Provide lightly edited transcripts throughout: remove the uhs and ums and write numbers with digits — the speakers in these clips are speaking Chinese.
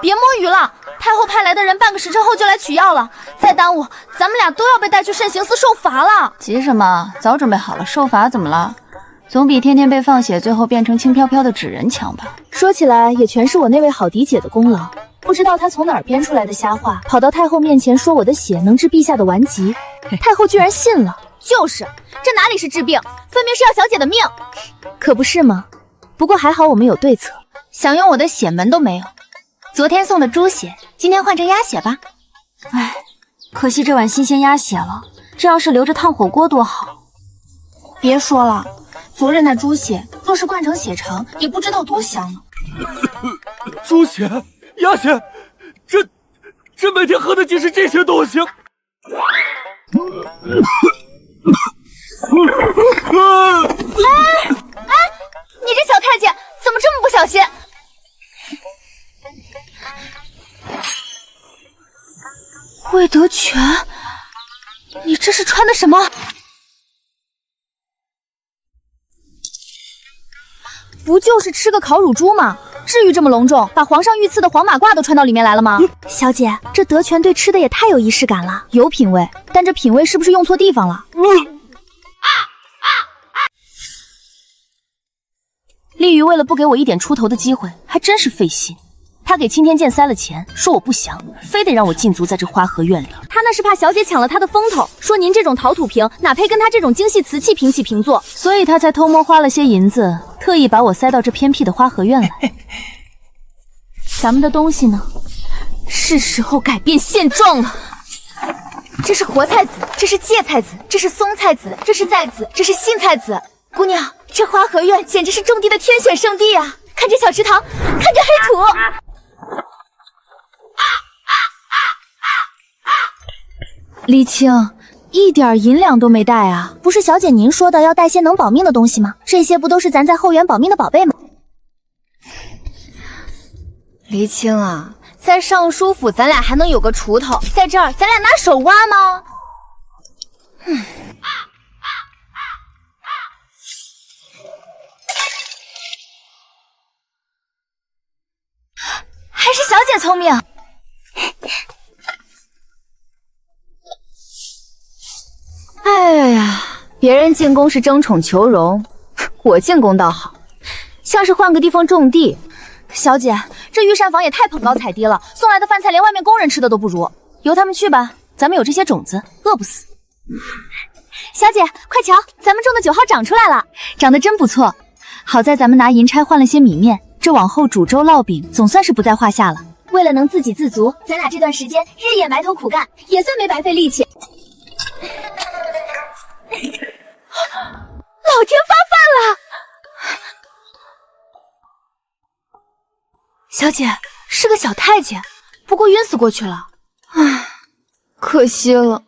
别摸鱼了，太后派来的人半个时辰后就来取药了，再耽误，咱们俩都要被带去慎刑司受罚了。急什么？早准备好了，受罚怎么了？总比天天被放血，最后变成轻飘飘的纸人强吧？说起来，也全是我那位好嫡姐的功劳。不知道她从哪儿编出来的瞎话，跑到太后面前说我的血能治陛下的顽疾，太后居然信了。就是，这哪里是治病，分明是要小姐的命，可不是吗？不过还好我们有对策，想用我的血门都没有。昨天送的猪血，今天换成鸭血吧。唉，可惜这碗新鲜鸭血了，这要是留着烫火锅多好。别说了，昨日那猪血若是灌成血肠，也不知道多香呢。猪血、鸭血，这每天喝的竟是这些东西。你这小太监怎么这么不小心？魏德全，你这是穿的什么？不就是吃个烤乳猪吗？至于这么隆重，把皇上御赐的黄马褂都穿到里面来了吗？小姐，这德全对吃的也太有仪式感了，有品味，但这品味是不是用错地方了？丽瑜为了不给我一点出头的机会，还真是费心。他给青天剑塞了钱，说我不祥，非得让我禁足在这花和院里。他那是怕小姐抢了他的风头，说您这种陶土瓶哪配跟他这种精细瓷器平起平坐，所以他才偷摸花了些银子，特意把我塞到这偏僻的花和院来。咱们的东西呢？是时候改变现状了。这是活菜籽，这是芥菜籽，这是松菜籽，这是在籽，这是杏菜籽。姑娘，这花和院简直是种地的天选圣地啊！看这小池塘，看这黑土。李青，一点银两都没带啊！不是小姐您说的要带些能保命的东西吗？这些不都是咱在后园保命的宝贝吗？黎青啊，在尚书府咱俩还能有个锄头，在这儿咱俩拿手挖吗？还是小姐聪明。哎呀，别人进宫是争宠求荣，我进宫倒好，像是换个地方种地。小姐，这御膳房也太捧高踩低了，送来的饭菜连外面工人吃的都不如。由他们去吧，咱们有这些种子，饿不死。小姐，快瞧，咱们种的9号长出来了，长得真不错。好在咱们拿银钗换了些米面，这往后煮粥烙饼总算是不在话下了。为了能自给自足，咱俩这段时间日夜埋头苦干，也算没白费力气。老天发饭了！小姐是个小太监，不过晕死过去了，唉，可惜了。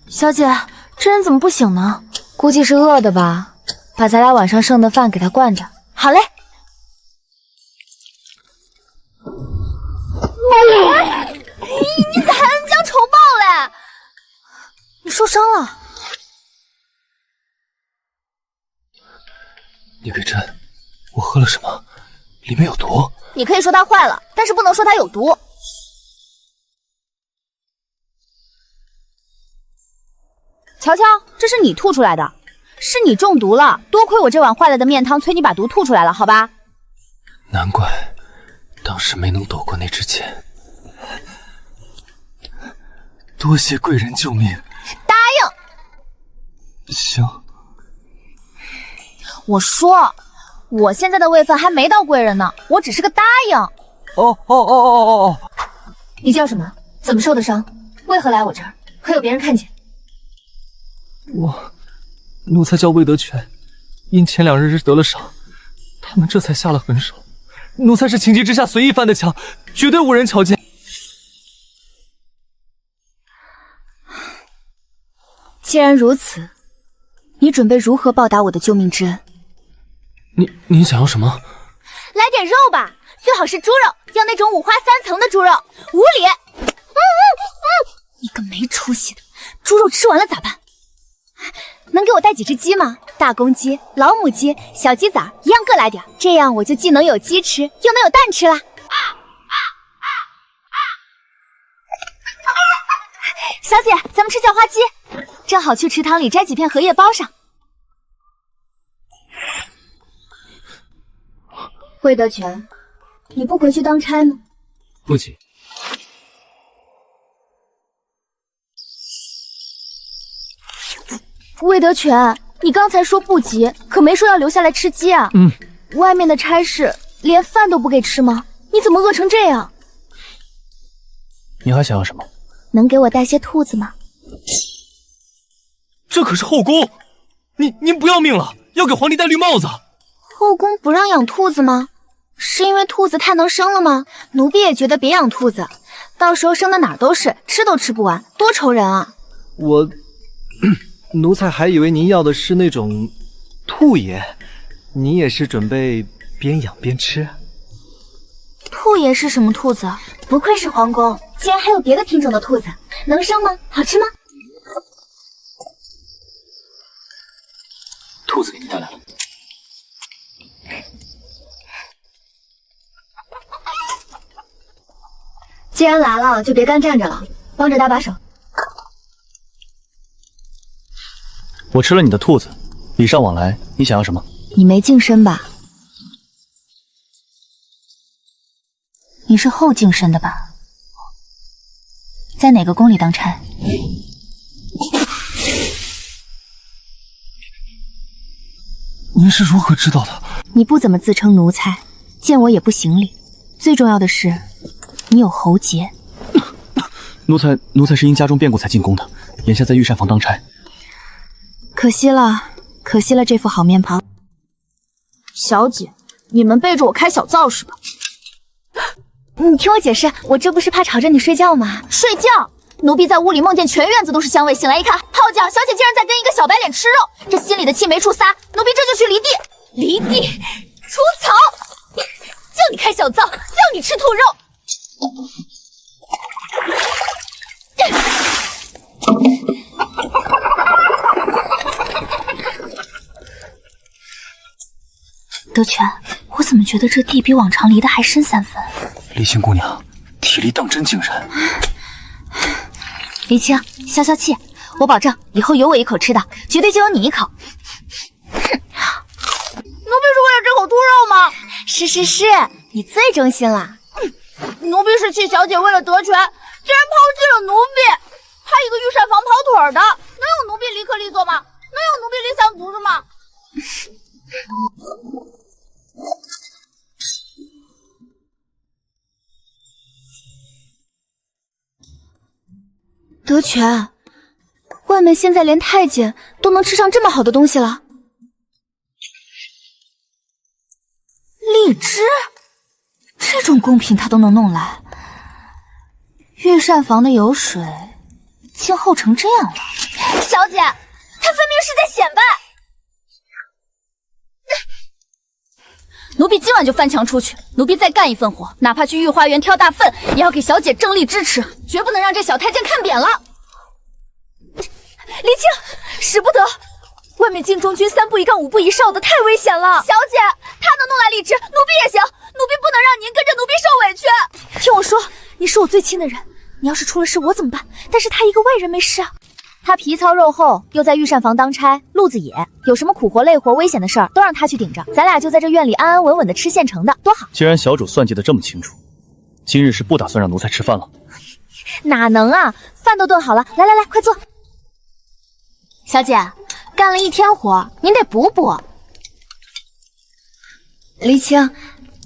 小姐，这人怎么不醒呢？估计是饿的吧，把咱俩晚上剩的饭给他灌着。好嘞。你咋还恩将仇报嘞？你受伤了。你给朕，我喝了什么？里面有毒。你可以说它坏了，但是不能说它有毒。瞧瞧，这是你吐出来的，是你中毒了。多亏我这碗坏了的面汤催你把毒吐出来了，好吧？难怪当时没能躲过那支箭。多谢贵人救命。答应。行。我说，我现在的位分还没到贵人呢，我只是个答应。哦。你叫什么？怎么受的伤？为何来我这儿？可有别人看见？奴才叫魏德全，因前2日得了伤，他们这才下了狠手。奴才是情急之下随意翻的墙，绝对无人瞧见。既然如此，你准备如何报答我的救命之恩？你想要什么？来点肉吧，最好是猪肉，要那种5花3层的猪肉。无理！你个没出息的，猪肉吃完了咋办？能给我带几只鸡吗？大公鸡、老母鸡、小鸡仔一样各来点，这样我就既能有鸡吃，又能有蛋吃啦。小姐，咱们吃叫花鸡，正好去池塘里摘几片荷叶包上。魏德全，你不回去当差吗？不急。魏德全，你刚才说不急，可没说要留下来吃鸡啊。外面的差事连饭都不给吃吗？你怎么饿成这样？你还想要什么？能给我带些兔子吗？这可是后宫，您不要命了？要给皇帝戴绿帽子？后宫不让养兔子吗？是因为兔子太能生了吗？奴婢也觉得别养兔子，到时候生的哪儿都是，吃都吃不完，多愁人啊！奴才还以为您要的是那种兔爷，你也是准备边养边吃？兔爷是什么兔子？不愧是皇宫，竟然还有别的品种的兔子，能生吗？好吃吗？兔子给你带来了。既然来了，就别干站着了，帮着搭把手。我吃了你的兔子，礼尚往来，你想要什么？你没晋升吧？你是后晋升的吧？在哪个宫里当差？您是如何知道的？你不怎么自称奴才，见我也不行礼。最重要的是，你有喉结。奴才是因家中变故才进宫的，眼下在御膳房当差。可惜了这副好面庞。小姐，你们背着我开小灶是吧？你听我解释，我这不是怕吵着你睡觉吗？睡觉？奴婢在屋里梦见全院子都是香味，醒来一看，好家伙，小姐竟然在跟一个小白脸吃肉，这心里的气没处撒，奴婢这就去犁地。犁地？除草？叫你开小灶，叫你吃兔肉。德全，我怎么觉得这地比往常离得还深3分？离青姑娘体力当真惊人。黎青，消消气，我保证以后有我一口吃的，绝对就有你一口。奴婢是为了这口兔肉吗？是，你最忠心了。奴婢是气小姐为了德全，竟然抛弃了奴婢，她一个御膳房跑腿的，能有奴婢立刻立作吗？能有奴婢立三不是吗？德全，外面现在连太监都能吃上这么好的东西了。荔枝，这种贡品他都能弄来。御膳房的油水竟厚成这样了。小姐，她分明是在显摆。奴婢今晚就翻墙出去，奴婢再干一份活，哪怕去御花园挑大粪，也要给小姐争利支持，绝不能让这小太监看扁了。黎青，使不得！外面禁中军3步一杠5步一哨的，太危险了。小姐，他能弄来荔枝，奴婢也行。奴婢不能让您跟着奴婢受委屈。听我说，你是我最亲的人，你要是出了事我怎么办？但是他一个外人没事啊。他皮糙肉厚，又在御膳房当差，路子野，有什么苦活累活危险的事儿都让他去顶着，咱俩就在这院里安安稳稳的吃现成的，多好。既然小主算计得这么清楚，今日是不打算让奴才吃饭了？哪能啊，饭都炖好了，来，快坐。小姐，干了一天活，您得补补。黎青，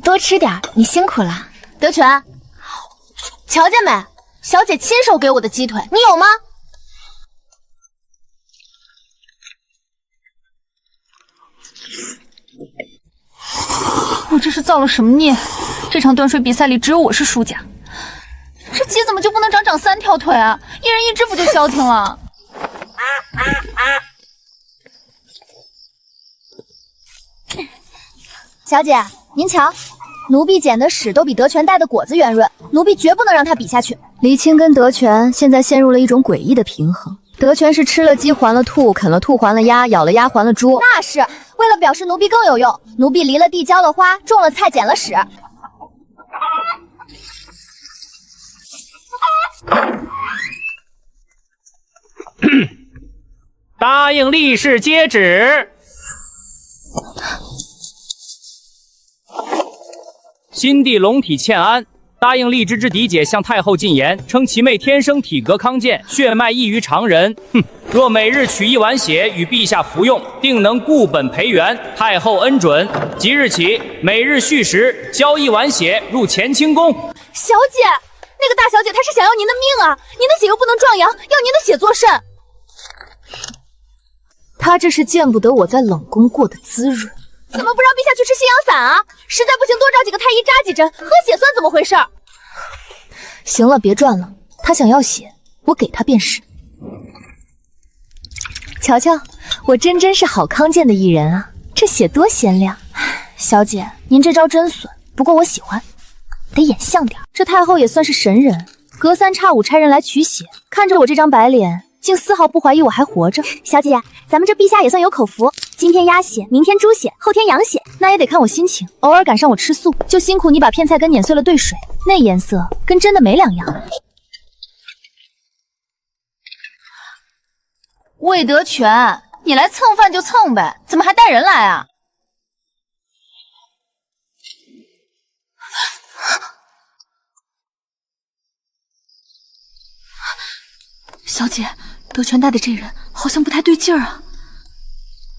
多吃点，你辛苦了。德全，瞧见没？小姐亲手给我的鸡腿，你有吗？我这是造了什么孽？这场断水比赛里只有我是输家。这鸡怎么就不能长3条腿啊？一人一只不就消停了？小姐，您瞧，奴婢捡的屎都比德全带的果子圆润，奴婢绝不能让他比下去。黎青跟德全现在陷入了一种诡异的平衡，德全是吃了鸡还了兔，啃了兔还了鸭，咬了鸭还了猪。那是为了表示奴婢更有用，奴婢犁了地浇了花，种了菜捡了屎。答应立誓接旨。新帝龙体欠安，答应立之嫡姐向太后进言，称其妹天生体格康健，血脉异于常人。若每日取一碗血与陛下服用，定能固本培元。太后恩准，即日起每日戌时交一碗血入乾清宫。小姐，那个大小姐她是想要您的命啊！您的血又不能壮阳，要您的血做甚？她这是见不得我在冷宫过得滋润。怎么不让陛下去吃西洋伞啊？实在不行，多找几个太医扎几针，喝血算怎么回事？行了，别转了。他想要血，我给他便是。瞧瞧，我真是好康健的艺人啊！这血多鲜亮。小姐，您这招真损，不过我喜欢，得演像点。这太后也算是神人，隔三差五差人来取血，看着我这张白脸，竟丝毫不怀疑我还活着。小姐，咱们这陛下也算有口福。今天鸭血，明天猪血，后天羊血，那也得看我心情。偶尔赶上我吃素，就辛苦你把片菜根碾碎了兑水，那颜色跟真的没两样。魏德全，你来蹭饭就蹭呗，怎么还带人来啊？小姐，德全带的这人好像不太对劲儿啊。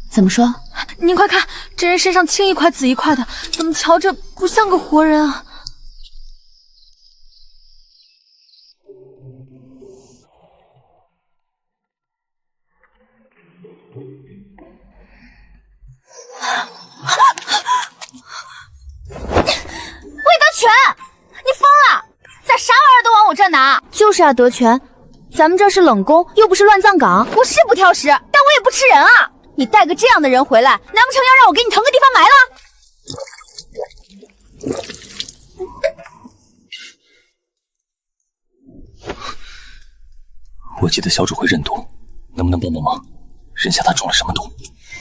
怎么说？您快看，这人身上青一块紫一块的，怎么瞧着不像个活人啊？魏德全，你疯了？咋啥玩意儿都往我这拿？就是啊，德全，咱们这是冷宫，又不是乱葬岗。我是不挑食，但我也不吃人啊！你带个这样的人回来，难不成要让我给你腾个地方埋了？我记得小主会认毒，能不能帮帮忙？认下他中了什么毒？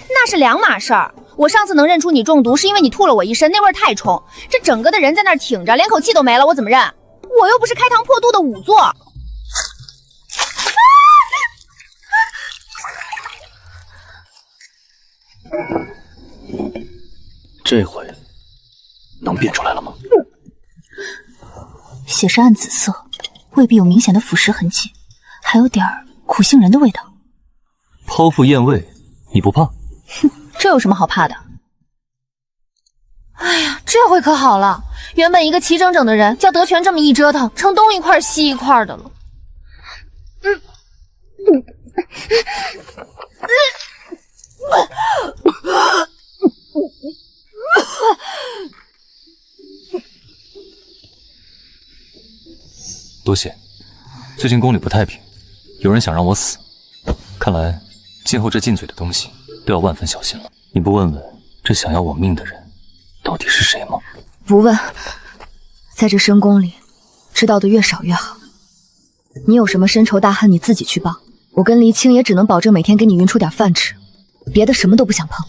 那是两码事儿。我上次能认出你中毒，是因为你吐了我一身，那味儿太冲，这整个的人在那儿挺着，连口气都没了，我怎么认？我又不是开膛破肚的仵作。这回能辨出来了吗？血是暗紫色，未必有明显的腐蚀痕迹，还有点苦杏仁的味道。剖腹验胃，你不怕？哼，这有什么好怕的？哎呀，这回可好了，原本一个齐整整的人，叫德全这么一折腾，成东一块西一块的了。多谢，最近宫里不太平，有人想让我死，看来今后这进嘴的东西都要万分小心了。你不问问这想要我命的人到底是谁吗？不问，在这深宫里，知道的越少越好。你有什么深仇大恨，你自己去报。我跟黎青也只能保证每天给你匀出点饭吃，别的什么都不想碰。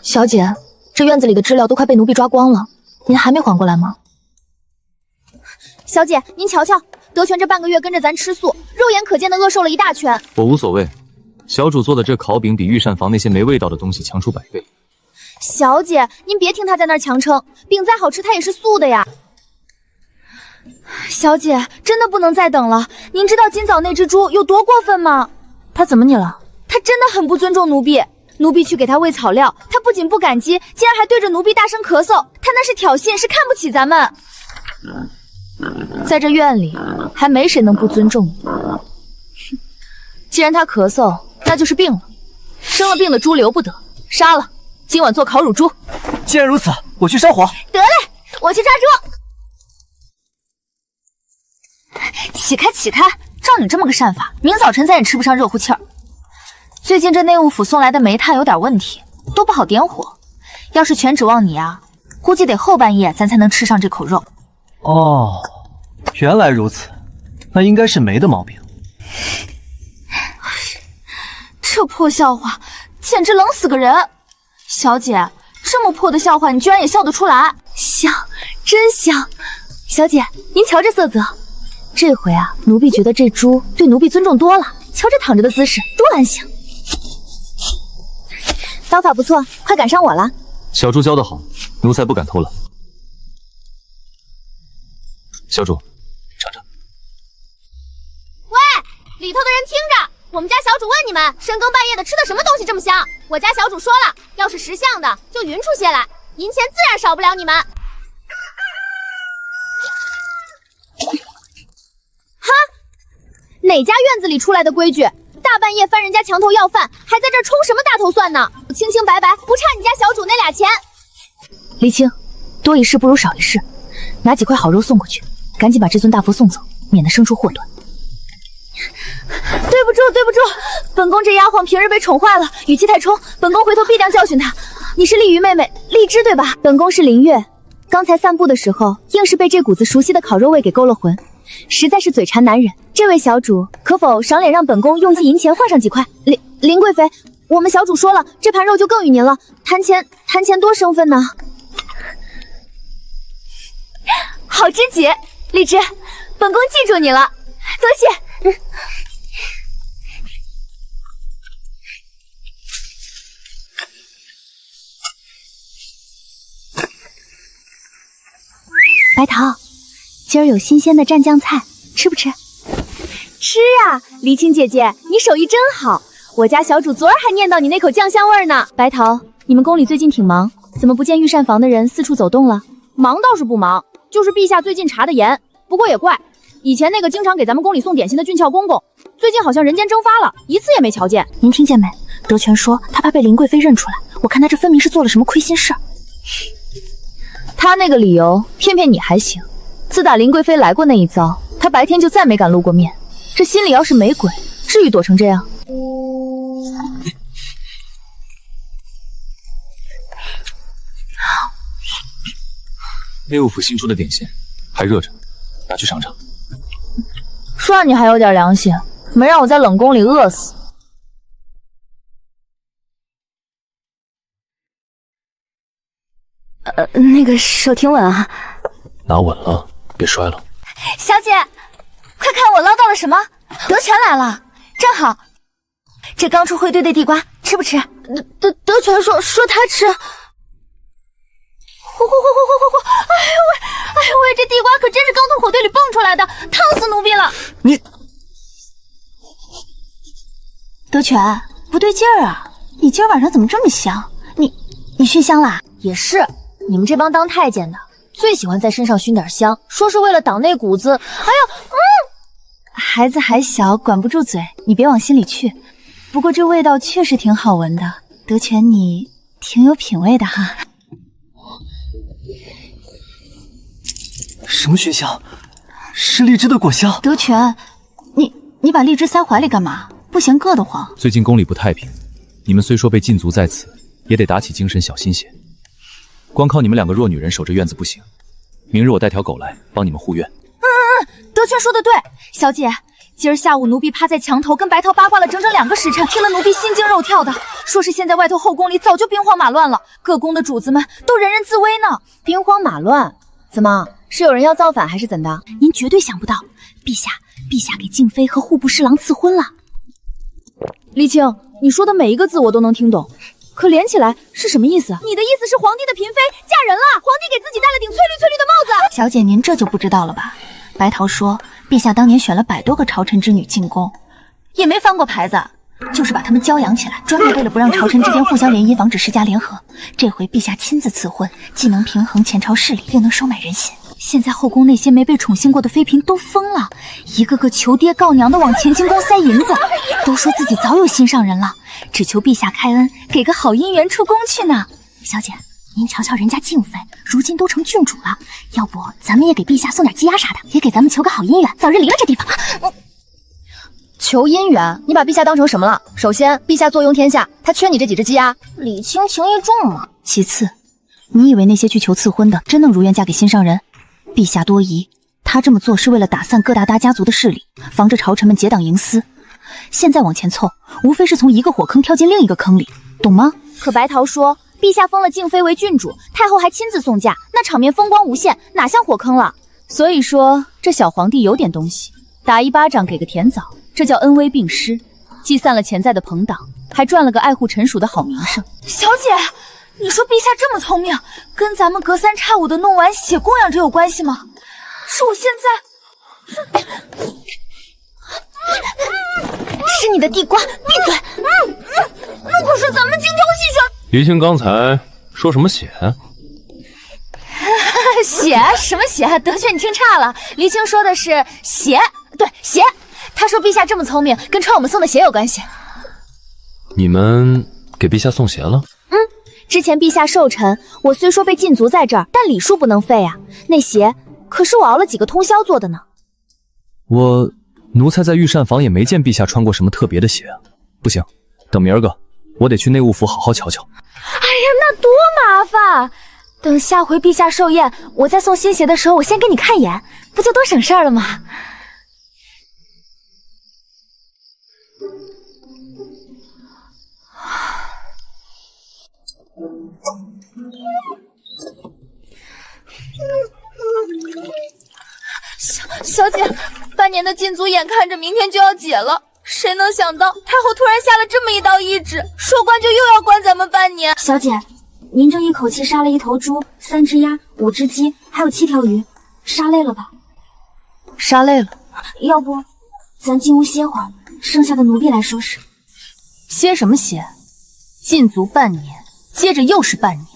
小姐，这院子里的资料都快被奴婢抓光了，您还没缓过来吗？小姐，您瞧瞧，德全这半个月跟着咱吃素，肉眼可见的饿瘦了一大圈。我无所谓，小主做的这烤饼比御膳房那些没味道的东西强出100倍。小姐，您别听他在那儿强撑，饼再好吃，它也是素的呀。小姐，真的不能再等了。您知道今早那只猪有多过分吗？他怎么你了？他真的很不尊重奴婢。奴婢去给他喂草料，他不仅不感激，竟然还对着奴婢大声咳嗽。他那是挑衅，是看不起咱们。在这院里，还没谁能不尊重你。既然他咳嗽，那就是病了。生了病的猪留不得，杀了，今晚做烤乳猪。既然如此，我去烧火。得嘞，我去抓猪。起开起开，照你这么个扇法，明早晨咱也吃不上热乎气儿。最近这内务府送来的煤炭有点问题，都不好点火。要是全指望你啊，估计得后半夜咱才能吃上这口肉。哦，原来如此，那应该是没的毛病。这破笑话简直冷死个人！小姐，这么破的笑话你居然也笑得出来？香，真香！小姐，您瞧这色泽，这回啊，奴婢觉得这猪对奴婢尊重多了。瞧这躺着的姿势，多安详。刀法不错，快赶上我了。小猪教得好，奴才不敢偷懒。小主，尝尝。喂，里头的人听着，我们家小主问你们，深更半夜的吃的什么东西这么香？我家小主说了，要是识相的，就匀出些来，银钱自然少不了你们。哈，哪家院子里出来的规矩？大半夜翻人家墙头要饭，还在这儿充什么大头蒜呢？清清白白，不差你家小主那俩钱。黎青，多一事不如少一事，拿几块好肉送过去，赶紧把这尊大佛送走，免得生出祸端。对不住，对不住，本宫这丫鬟平日被宠坏了，语气太冲，本宫回头必定教训她。你是丽鱼妹妹，荔枝对吧？本宫是林月，刚才散步的时候，硬是被这股子熟悉的烤肉味给勾了魂，实在是嘴馋难忍。这位小主，可否赏脸让本宫用些银钱换上几块？林贵妃，我们小主说了，这盘肉就更与您了，谈钱多生分呢。好知己，荔枝，本宫记住你了，多谢。白桃，今儿有新鲜的蘸酱菜，吃不吃？吃啊，黎青姐姐，你手艺真好，我家小主昨儿还念叨你那口酱香味呢。白桃，你们宫里最近挺忙，怎么不见御膳房的人四处走动了？忙倒是不忙，就是陛下最近查的严。不过也怪，以前那个经常给咱们宫里送点心的俊俏公公，最近好像人间蒸发了，一次也没瞧见。您听见没？德全说他怕被林贵妃认出来，我看他这分明是做了什么亏心事儿。他那个理由，骗骗你还行。自打林贵妃来过那一遭，他白天就再没敢露过面。这心里要是没鬼，至于躲成这样？内务府新出的点心还热着，拿去尝尝。算你还有点良心，没让我在冷宫里饿死。那个手挺稳啊。拿稳了，别摔了。小姐，快看我捞到了什么！德全来了，正好。这刚出会堆的地瓜，吃不吃？德全说他吃。嚯！哎呦喂，这地瓜可真是刚从火堆里蹦出来的，烫死奴婢了！你，德全，不对劲儿啊！你今儿晚上怎么这么香？你熏香啦？也是，你们这帮当太监的最喜欢在身上熏点香，说是为了挡那股子。哎呀，孩子还小，管不住嘴，你别往心里去。不过这味道确实挺好闻的，德全你挺有品味的哈。什么熏香？是荔枝的果香。德全，你把荔枝塞怀里干嘛？不嫌硌得慌？最近宫里不太平，你们虽说被禁足在此，也得打起精神小心些。光靠你们两个弱女人守着院子不行，明日我带条狗来帮你们护院。德全说的对，小姐，今儿下午奴婢趴在墙头跟白桃八卦了整整2个时辰，听了奴婢心惊肉跳的，说是现在外头后宫里早就兵荒马乱了，各宫的主子们都人人自危呢。兵荒马乱？怎么是有人要造反还是怎的？您绝对想不到，陛下给静妃和户部侍郎赐婚了。黎青，你说的每一个字我都能听懂，可连起来是什么意思？你的意思是皇帝的嫔妃嫁人了，皇帝给自己戴了顶翠绿的帽子。小姐，您这就不知道了吧？白桃说，陛下当年选了100多个朝臣之女进宫，也没翻过牌子，就是把她们娇养起来，专门为了不让朝臣之间互相联姻，防止世家联合。这回陛下亲自赐婚，既能平衡前朝势力，又能收买人心。现在后宫那些没被宠幸过的妃嫔都疯了，一个个求爹告娘的往乾清宫塞银子，都说自己早有心上人了，只求陛下开恩，给个好姻缘出宫去呢。小姐，您瞧瞧人家静妃，如今都成郡主了，要不咱们也给陛下送点鸡鸭啥的，也给咱们求个好姻缘，早日离了这地方。求姻缘？你把陛下当成什么了？首先，陛下坐拥天下，他缺你这几只鸡鸭？礼轻情意重嘛。其次，你以为那些去求赐婚的真能如愿嫁给心上人？陛下多疑，他这么做是为了打散各大家族的势力，防着朝臣们结党营私。现在往前凑，无非是从一个火坑跳进另一个坑里，懂吗？可白桃说，陛下封了静妃为郡主，太后还亲自送驾，那场面风光无限，哪像火坑了？所以说，这小皇帝有点东西，打一巴掌给个甜枣，这叫恩威并施，既散了潜在的朋党，还赚了个爱护臣属的好名声。小姐，你说陛下这么聪明，跟咱们隔三差五的弄完血供养着有关系吗？是我现在是你的地瓜，闭嘴！那可是咱们精挑细选。离青刚才说什么血？血？什么血？德轩，你听差了。黎青说的是鞋，对，鞋。他说陛下这么聪明，跟穿我们送的鞋有关系。你们给陛下送鞋了？之前陛下寿辰，我虽说被禁足在这儿，但礼数不能废啊。那鞋可是我熬了几个通宵做的呢。奴才在御膳房也没见陛下穿过什么特别的鞋啊。不行，等明儿个我得去内务府好好瞧瞧。哎呀，那多麻烦！等下回陛下寿宴，我再送新鞋的时候，我先给你看一眼，不就多省事儿了吗？小姐，半年的禁足眼看着明天就要解了，谁能想到太后突然下了这么一道懿旨，说关就又要关咱们半年。小姐，您这一口气杀了1头猪、3只鸭、5只鸡，还有7条鱼，杀累了吧？杀累了，要不咱进屋歇会儿，剩下的奴婢来收拾。歇什么歇？禁足半年，接着又是半年，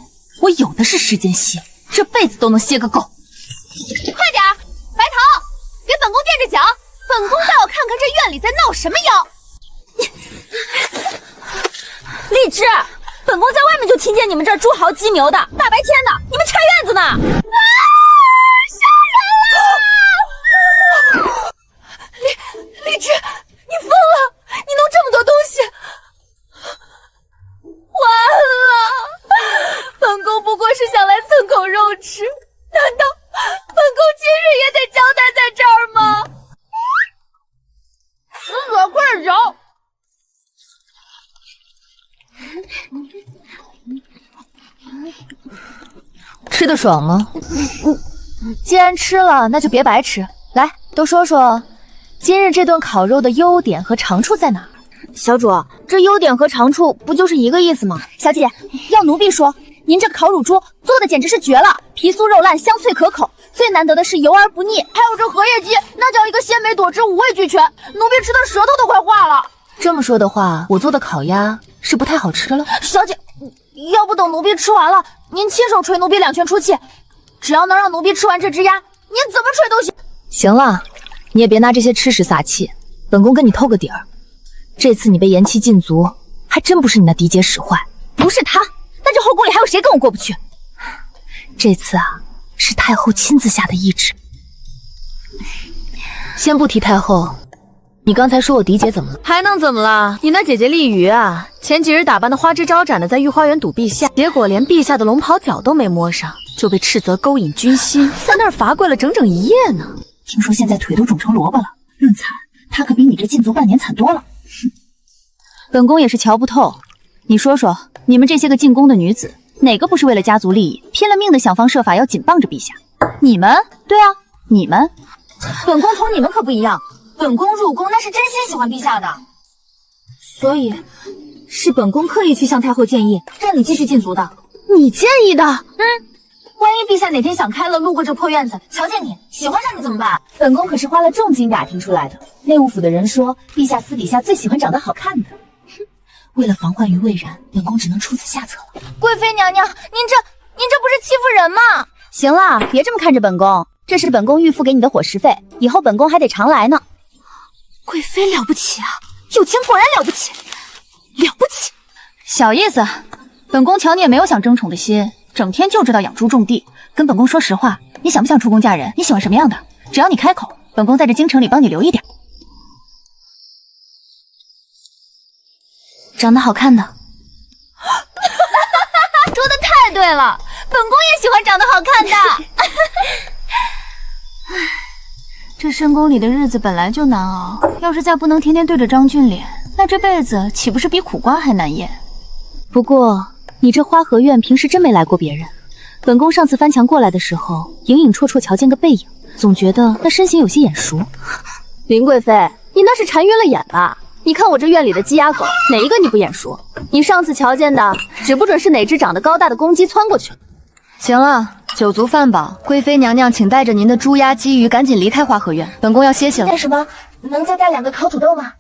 我有的是时间歇，这辈子都能歇个够。快点儿，白桃，给本宫垫着脚，本宫倒要看看这院里在闹什么妖。荔枝，本宫在外面就听见你们这儿猪嚎鸡鸣的，大白天的，你们拆院子呢？杀人了！荔枝，你疯了！你弄这么多东西，完了！本宫不过是想来蹭口肉吃，难道本宫今日也得交代在这儿吗？死者快饶！吃得爽吗？既然吃了，那就别白吃。来，都说说今日这顿烤肉的优点和长处在哪儿？小主，这优点和长处不就是一个意思吗？小姐，要奴婢说，您这烤乳猪做的简直是绝了，皮酥肉烂，香脆可口。最难得的是油而不腻，还有这荷叶鸡，那叫一个鲜美多汁，五味俱全，奴婢吃的舌头都快化了。这么说的话，我做的烤鸭是不太好吃了？小姐，要不等奴婢吃完了，您亲手捶奴婢2拳出气，只要能让奴婢吃完这只鸭，您怎么捶都行。行了，你也别拿这些吃食撒气，本宫跟你透个底儿，这次你被延期禁足，还真不是你那嫡姐使坏，不是他，那这后宫里还有谁跟我过不去？这次啊，是太后亲自下的懿旨。先不提太后，你刚才说我嫡姐怎么了？还能怎么了？你那姐姐丽瑜啊，前几日打扮的花枝招展的，在御花园堵陛下，结果连陛下的龙袍脚都没摸上，就被斥责勾引军心，在那儿罚跪了整整1夜呢。听说现在腿都肿成萝卜了，论惨，他可比你这禁足半年惨多了。本宫也是瞧不透，你说说，你们这些个进宫的女子，哪个不是为了家族利益，拼了命的想方设法要紧傍着陛下？你们？对啊，你们。本宫同你们可不一样，本宫入宫那是真心喜欢陛下的，所以是本宫刻意去向太后建议，让你继续禁足的。你建议的？万一陛下哪天想开了，路过这破院子，瞧见你喜欢上你怎么办？本宫可是花了重金打听出来的。内务府的人说，陛下私底下最喜欢长得好看的。为了防患于未然，本宫只能出此下策了。贵妃娘娘，您这不是欺负人吗？行了，别这么看着本宫，这是本宫预付给你的伙食费，以后本宫还得常来呢。贵妃了不起啊，有钱果然了不起，了不起。小意思，本宫瞧你也没有想争宠的心，整天就知道养猪种地。跟本宫说实话，你想不想出宫嫁人？你喜欢什么样的？只要你开口，本宫在这京城里帮你留一点。长得好看的。说的太对了，本宫也喜欢长得好看的。这深宫里的日子本来就难熬，要是再不能天天对着张俊脸，那这辈子岂不是比苦瓜还难咽？不过你这花和院平时真没来过别人。本宫上次翻墙过来的时候，隐隐绰绰瞧见个背影，总觉得那身形有些眼熟。林贵妃，你那是馋晕了眼吧？你看我这院里的鸡鸭狗，哪一个你不眼熟？你上次瞧见的，指不准是哪只长得高大的公鸡窜过去了。行了，酒足饭饱，贵妃娘娘请带着您的猪鸭鸡鱼赶紧离开花和院，本宫要歇息了。干什么？能再带2个烤土豆吗？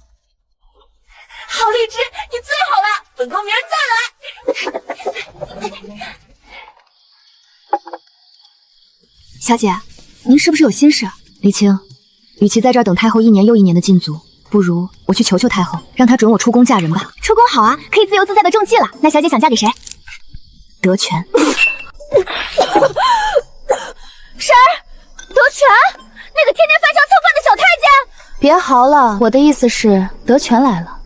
好荔枝，你最好了，本宫明儿再来。小姐，您是不是有心事？黎青，与其在这儿等太后1年又1年的禁足，不如我去求求太后，让她准我出宫嫁人吧。出宫好啊，可以自由自在的中计了。那小姐想嫁给谁？德全。谁？德全？那个天天翻墙蹭饭的小太监？别嚎了，我的意思是德全来了。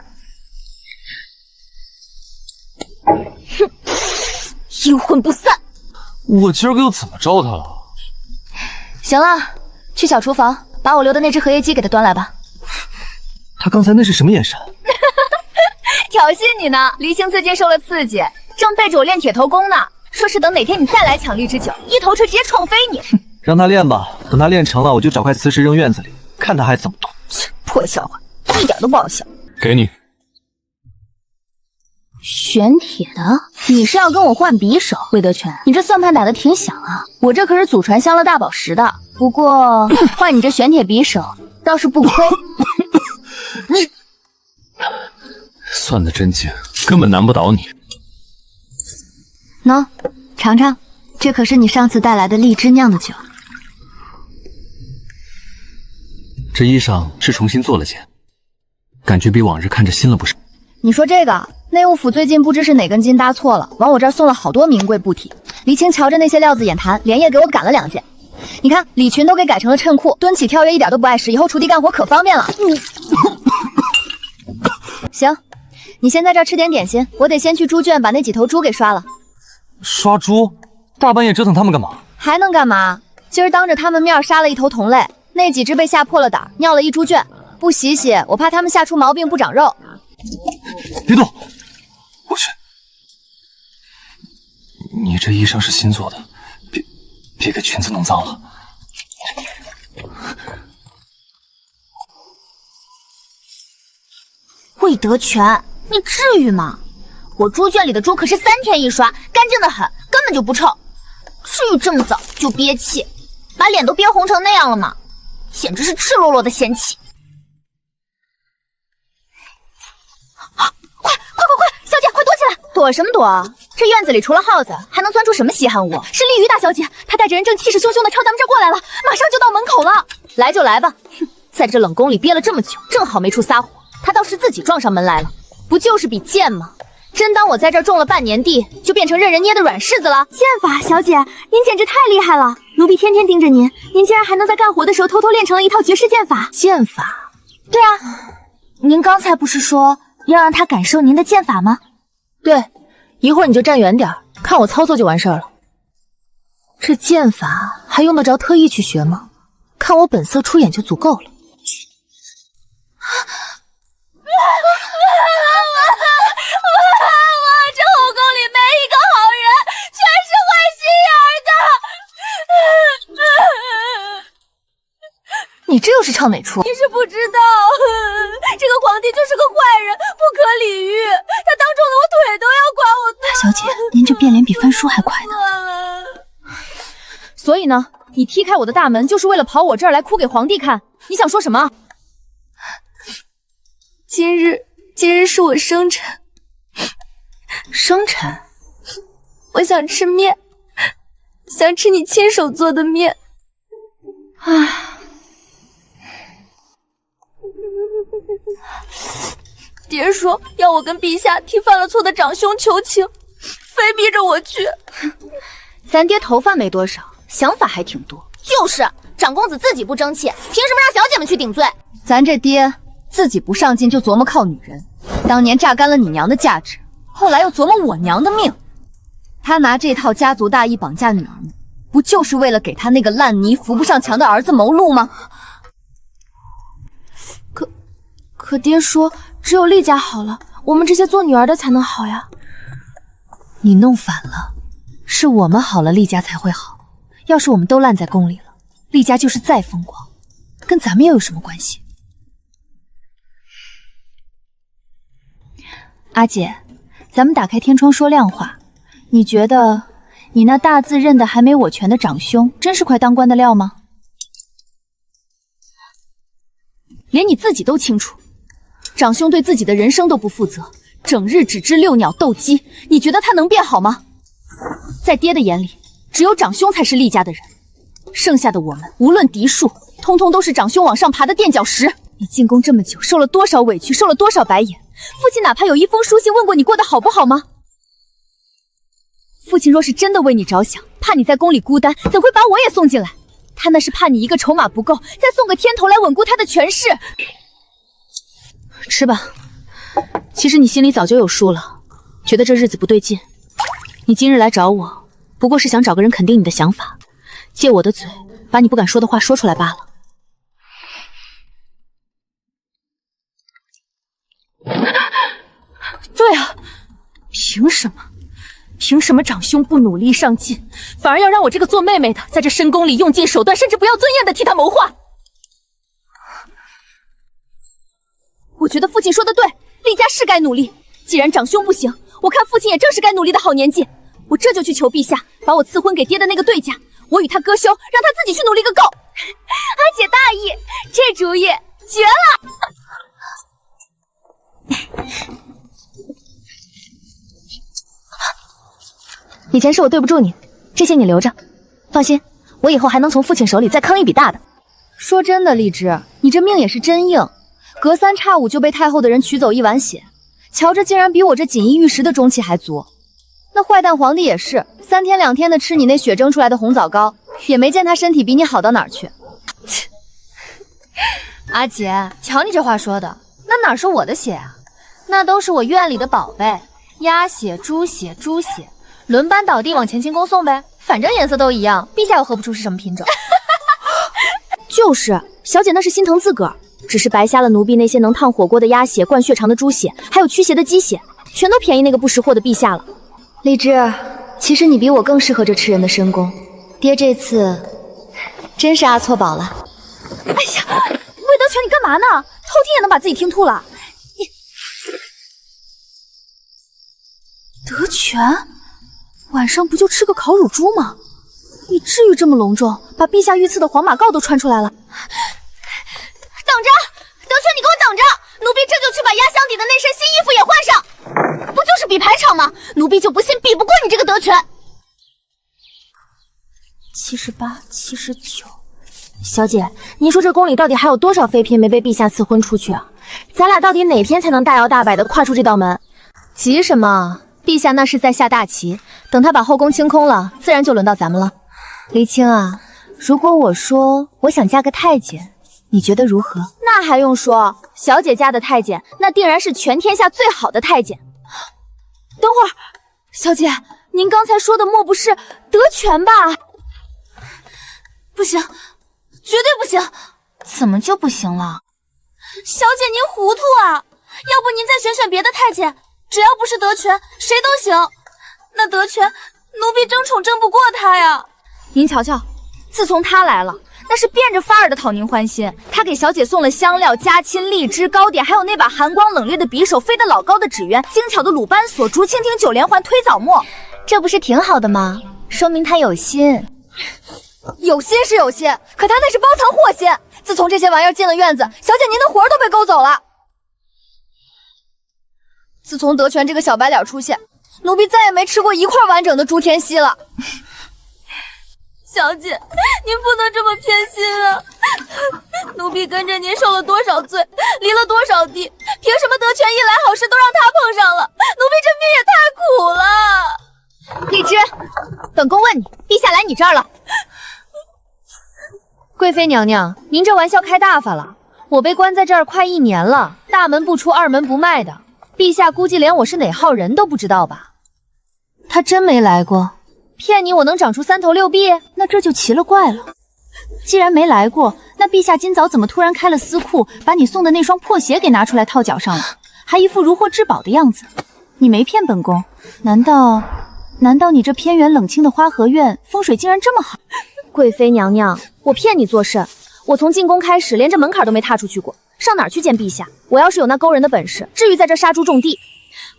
哼，阴魂不散！我今儿个又怎么着他了？行了，去小厨房把我留的那只荷叶鸡给他端来吧。他刚才那是什么眼神？挑衅你呢！黎青最近受了刺激，正背着我练铁头功呢。说是等哪天你再来抢荔枝酒，一头锤直接撞飞你。让他练吧，等他练成了，我就找块瓷石扔院子里，看他还怎么躲。破笑话，一点都不好笑。给你。玄铁的，你是要跟我换匕首？魏德全，你这算盘打得挺响啊！我这可是祖传香乐大宝石的，不过换你这玄铁匕首倒是不亏。你算得真精，根本难不倒你。喏，尝尝，这可是你上次带来的荔枝酿的酒。这衣裳是重新做了件，感觉比往日看着新了不少。你说这个，内务府最近不知是哪根筋搭错了，往我这儿送了好多名贵布匹。黎青瞧着那些料子眼馋，连夜给我赶了2件。你看礼裙都给改成了衬裤，蹲起跳跃一点都不碍事，以后锄地干活可方便了。你行，你先在这儿吃点点心，我得先去猪圈把那几头猪给刷了。刷猪？大半夜折腾他们干嘛？还能干嘛？今儿当着他们面杀了一头同类，那几只被吓破了胆，尿了一猪圈。不洗洗，我怕他们吓出毛病不长肉。别动！我去，你这衣裳是新做的，别给裙子弄脏了。魏德全，你至于吗？我猪圈里的猪可是3天一刷，干净的很，根本就不臭。至于这么早就憋气，把脸都憋红成那样了吗？简直是赤裸裸的嫌弃！快，小姐快躲起来！躲什么躲？这院子里除了耗子，还能钻出什么稀罕物？是丽鱼大小姐，她带着人正气势汹汹的朝咱们这儿过来了，马上就到门口了。来就来吧，哼，在这冷宫里憋了这么久，正好没处撒火，她倒是自己撞上门来了，不就是比剑吗？真当我在这儿种了半年地，就变成任人捏的软柿子了？剑法，小姐，您简直太厉害了！奴婢天天盯着您，您竟然还能在干活的时候偷偷练成了一套绝世剑法。剑法？对啊，您刚才不是说要让他感受您的剑法吗？对，一会儿你就站远点，看我操作就完事儿了。这剑法还用得着特意去学吗？看我本色出演就足够了。这后宫里没一个好人，全是坏心眼的。你这又是唱哪出？你是不知道，这个皇帝就是个坏人，不可理喻。他当众的我腿都要垮，我大小姐，您这变脸比翻书还快呢。所以呢，你踢开我的大门，就是为了跑我这儿来哭给皇帝看？你想说什么？今日是我生辰。生辰？我想吃面，想吃你亲手做的面。唉，爹说要我跟陛下替犯了错的长兄求情，非逼着我去。咱爹头发没多少，想法还挺多。就是长公子自己不争气，凭什么让小姐们去顶罪？咱这爹自己不上进就琢磨靠女人，当年榨干了你娘的价值，后来又琢磨我娘的命。他拿这套家族大义绑架女儿们，不就是为了给他那个烂泥扶不上墙的儿子谋路吗？可爹说，只有厉家好了，我们这些做女儿的才能好呀。你弄反了，是我们好了，厉家才会好。要是我们都烂在宫里了，厉家就是再风光，跟咱们又有什么关系？阿姐，咱们打开天窗说亮话，你觉得你那大字认得还没我全的长兄，真是块当官的料吗？连你自己都清楚，长兄对自己的人生都不负责，整日只知遛鸟斗鸡，你觉得他能变好吗？在爹的眼里，只有长兄才是厉家的人，剩下的我们无论嫡庶，通通都是长兄往上爬的垫脚石。你进宫这么久，受了多少委屈，受了多少白眼，父亲哪怕有一封书信问过你过得好不好吗？父亲若是真的为你着想，怕你在宫里孤单，怎会把我也送进来？他那是怕你一个筹码不够，再送个天头来稳固他的权势。吃吧，其实你心里早就有数了，觉得这日子不对劲。你今日来找我，不过是想找个人肯定你的想法，借我的嘴把你不敢说的话说出来罢了。对啊，凭什么？凭什么长兄不努力上进，反而要让我这个做妹妹的在这深宫里用尽手段，甚至不要尊严的替他谋划？我觉得父亲说的对，厉家是该努力。既然长兄不行，我看父亲也正是该努力的好年纪。我这就去求陛下，把我赐婚给爹的那个对嫁，我与他割休，让他自己去努力个够。阿姐大意，这主意绝了！以前是我对不住你，这些你留着，放心，我以后还能从父亲手里再坑一笔大的。说真的，荔枝，你这命也是真硬，隔三差五就被太后的人取走一碗血，瞧着竟然比我这锦衣玉食的中气还足。那坏蛋皇帝也是3天2天的吃你那血蒸出来的红枣糕，也没见他身体比你好到哪儿去。阿姐，瞧你这话说的，那哪是我的血啊？那都是我院里的宝贝，鸭血、猪血、猪血，轮班倒地往乾清宫送呗，反正颜色都一样，陛下又喝不出是什么品种。就是，小姐那是心疼自个儿，只是白瞎了奴婢那些能烫火锅的鸭血、灌血肠的猪血，还有驱邪的鸡血，全都便宜那个不识货的陛下了。荔枝，其实你比我更适合这吃人的深宫，爹这次真是阿错宝了。哎呀，魏德全，你干嘛呢？偷听也能把自己听吐了。德全，晚上不就吃个烤乳猪吗？你至于这么隆重，把陛下御赐的黄马褂都穿出来了？等着，德全，你给我等着！奴婢这就去把压箱底的那身新衣服也换上。不就是比排场吗？奴婢就不信比不过你这个德全。78、79，小姐，您说这宫里到底还有多少妃嫔没被陛下赐婚出去啊？咱俩到底哪天才能大摇大摆的跨出这道门？急什么？陛下那是在下大棋，等他把后宫清空了，自然就轮到咱们了。黎青啊，如果我说我想嫁个太监，你觉得如何？那还用说，小姐家的太监那定然是全天下最好的太监。等会儿，小姐，您刚才说的莫不是德全吧？不行，绝对不行！怎么就不行了？小姐您糊涂啊！要不您再选选别的太监，只要不是德全，谁都行。那德全，奴婢争宠争不过他呀。您瞧瞧，自从他来了，那是变着法儿的讨您欢心。他给小姐送了香料、家亲、荔枝、糕点，还有那把寒光冷冽的匕首、飞得老高的纸鸢、精巧的鲁班锁、竹蜻蜓、9连环、推枣末。这不是挺好的吗？说明他有心。有心是有心，可他那是包藏祸心。自从这些玩意儿进了院子，小姐您的魂儿都被勾走了。自从德全这个小白脸出现，奴婢再也没吃过一块完整的猪天锡了。小姐，您不能这么偏心啊！奴婢跟着您受了多少罪，离了多少地，凭什么德全一来好事都让他碰上了？奴婢这命也太苦了。荔枝，本宫问你，陛下来你这儿了。贵妃娘娘，您这玩笑开大发了。我被关在这儿快1年了，大门不出二门不迈的，陛下估计连我是哪号人都不知道吧？他真没来过，骗你我能长出3头6臂？那这就奇了怪了。既然没来过，那陛下今早怎么突然开了私库，把你送的那双破鞋给拿出来套脚上了，还一副如获至宝的样子？你没骗本宫？难道你这偏远冷清的花和院风水竟然这么好？贵妃娘娘，我骗你作甚？我从进宫开始，连这门槛都没踏出去过，上哪儿去见陛下？我要是有那勾人的本事，至于在这杀猪种地？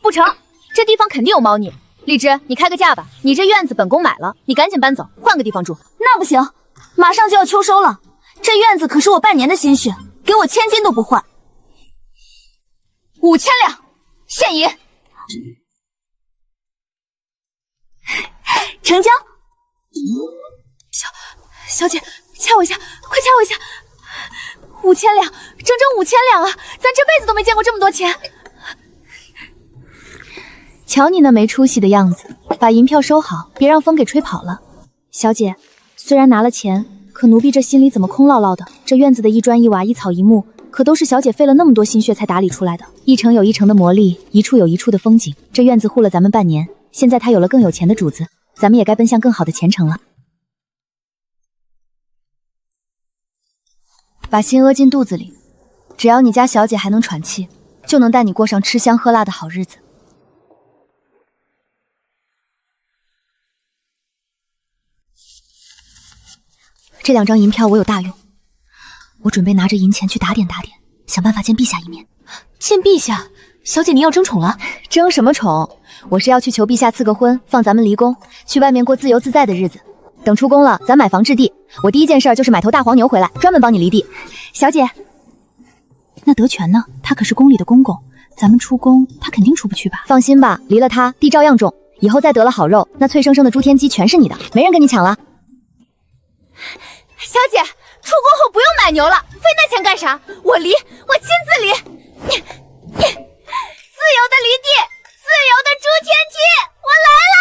不成，这地方肯定有猫腻。荔枝，你开个价吧，你这院子本宫买了，你赶紧搬走，换个地方住。那不行，马上就要秋收了，这院子可是我半年的心血，给我1000金都不换。5000两，现银。成交。小姐，掐我一下，快掐我一下！5000两，整整5000两啊！咱这辈子都没见过这么多钱。瞧你那没出息的样子，把银票收好，别让风给吹跑了。小姐，虽然拿了钱，可奴婢这心里怎么空落落的？这院子的一砖一瓦、一草一木，可都是小姐费了那么多心血才打理出来的，一城有一城的魔力，一处有一处的风景。这院子护了咱们半年，现在他有了更有钱的主子，咱们也该奔向更好的前程了。把心屙进肚子里，只要你家小姐还能喘气，就能带你过上吃香喝辣的好日子。这2张银票我有大用，我准备拿着银钱去打点打点，想办法见陛下一面。见陛下？小姐您要争宠了？争什么宠？我是要去求陛下赐个婚，放咱们离宫，去外面过自由自在的日子。等出宫了，咱买房置地。我第一件事就是买头大黄牛回来，专门帮你犁地。小姐，那德全呢？他可是宫里的公公，咱们出宫他肯定出不去吧？放心吧，离了他，地照样种。以后再得了好肉，那脆生生的猪天鸡全是你的，没人跟你抢了。小姐，出宫后不用买牛了，费那钱干啥？我犁，我亲自犁。自由的犁地，自由的猪天鸡，我来啦！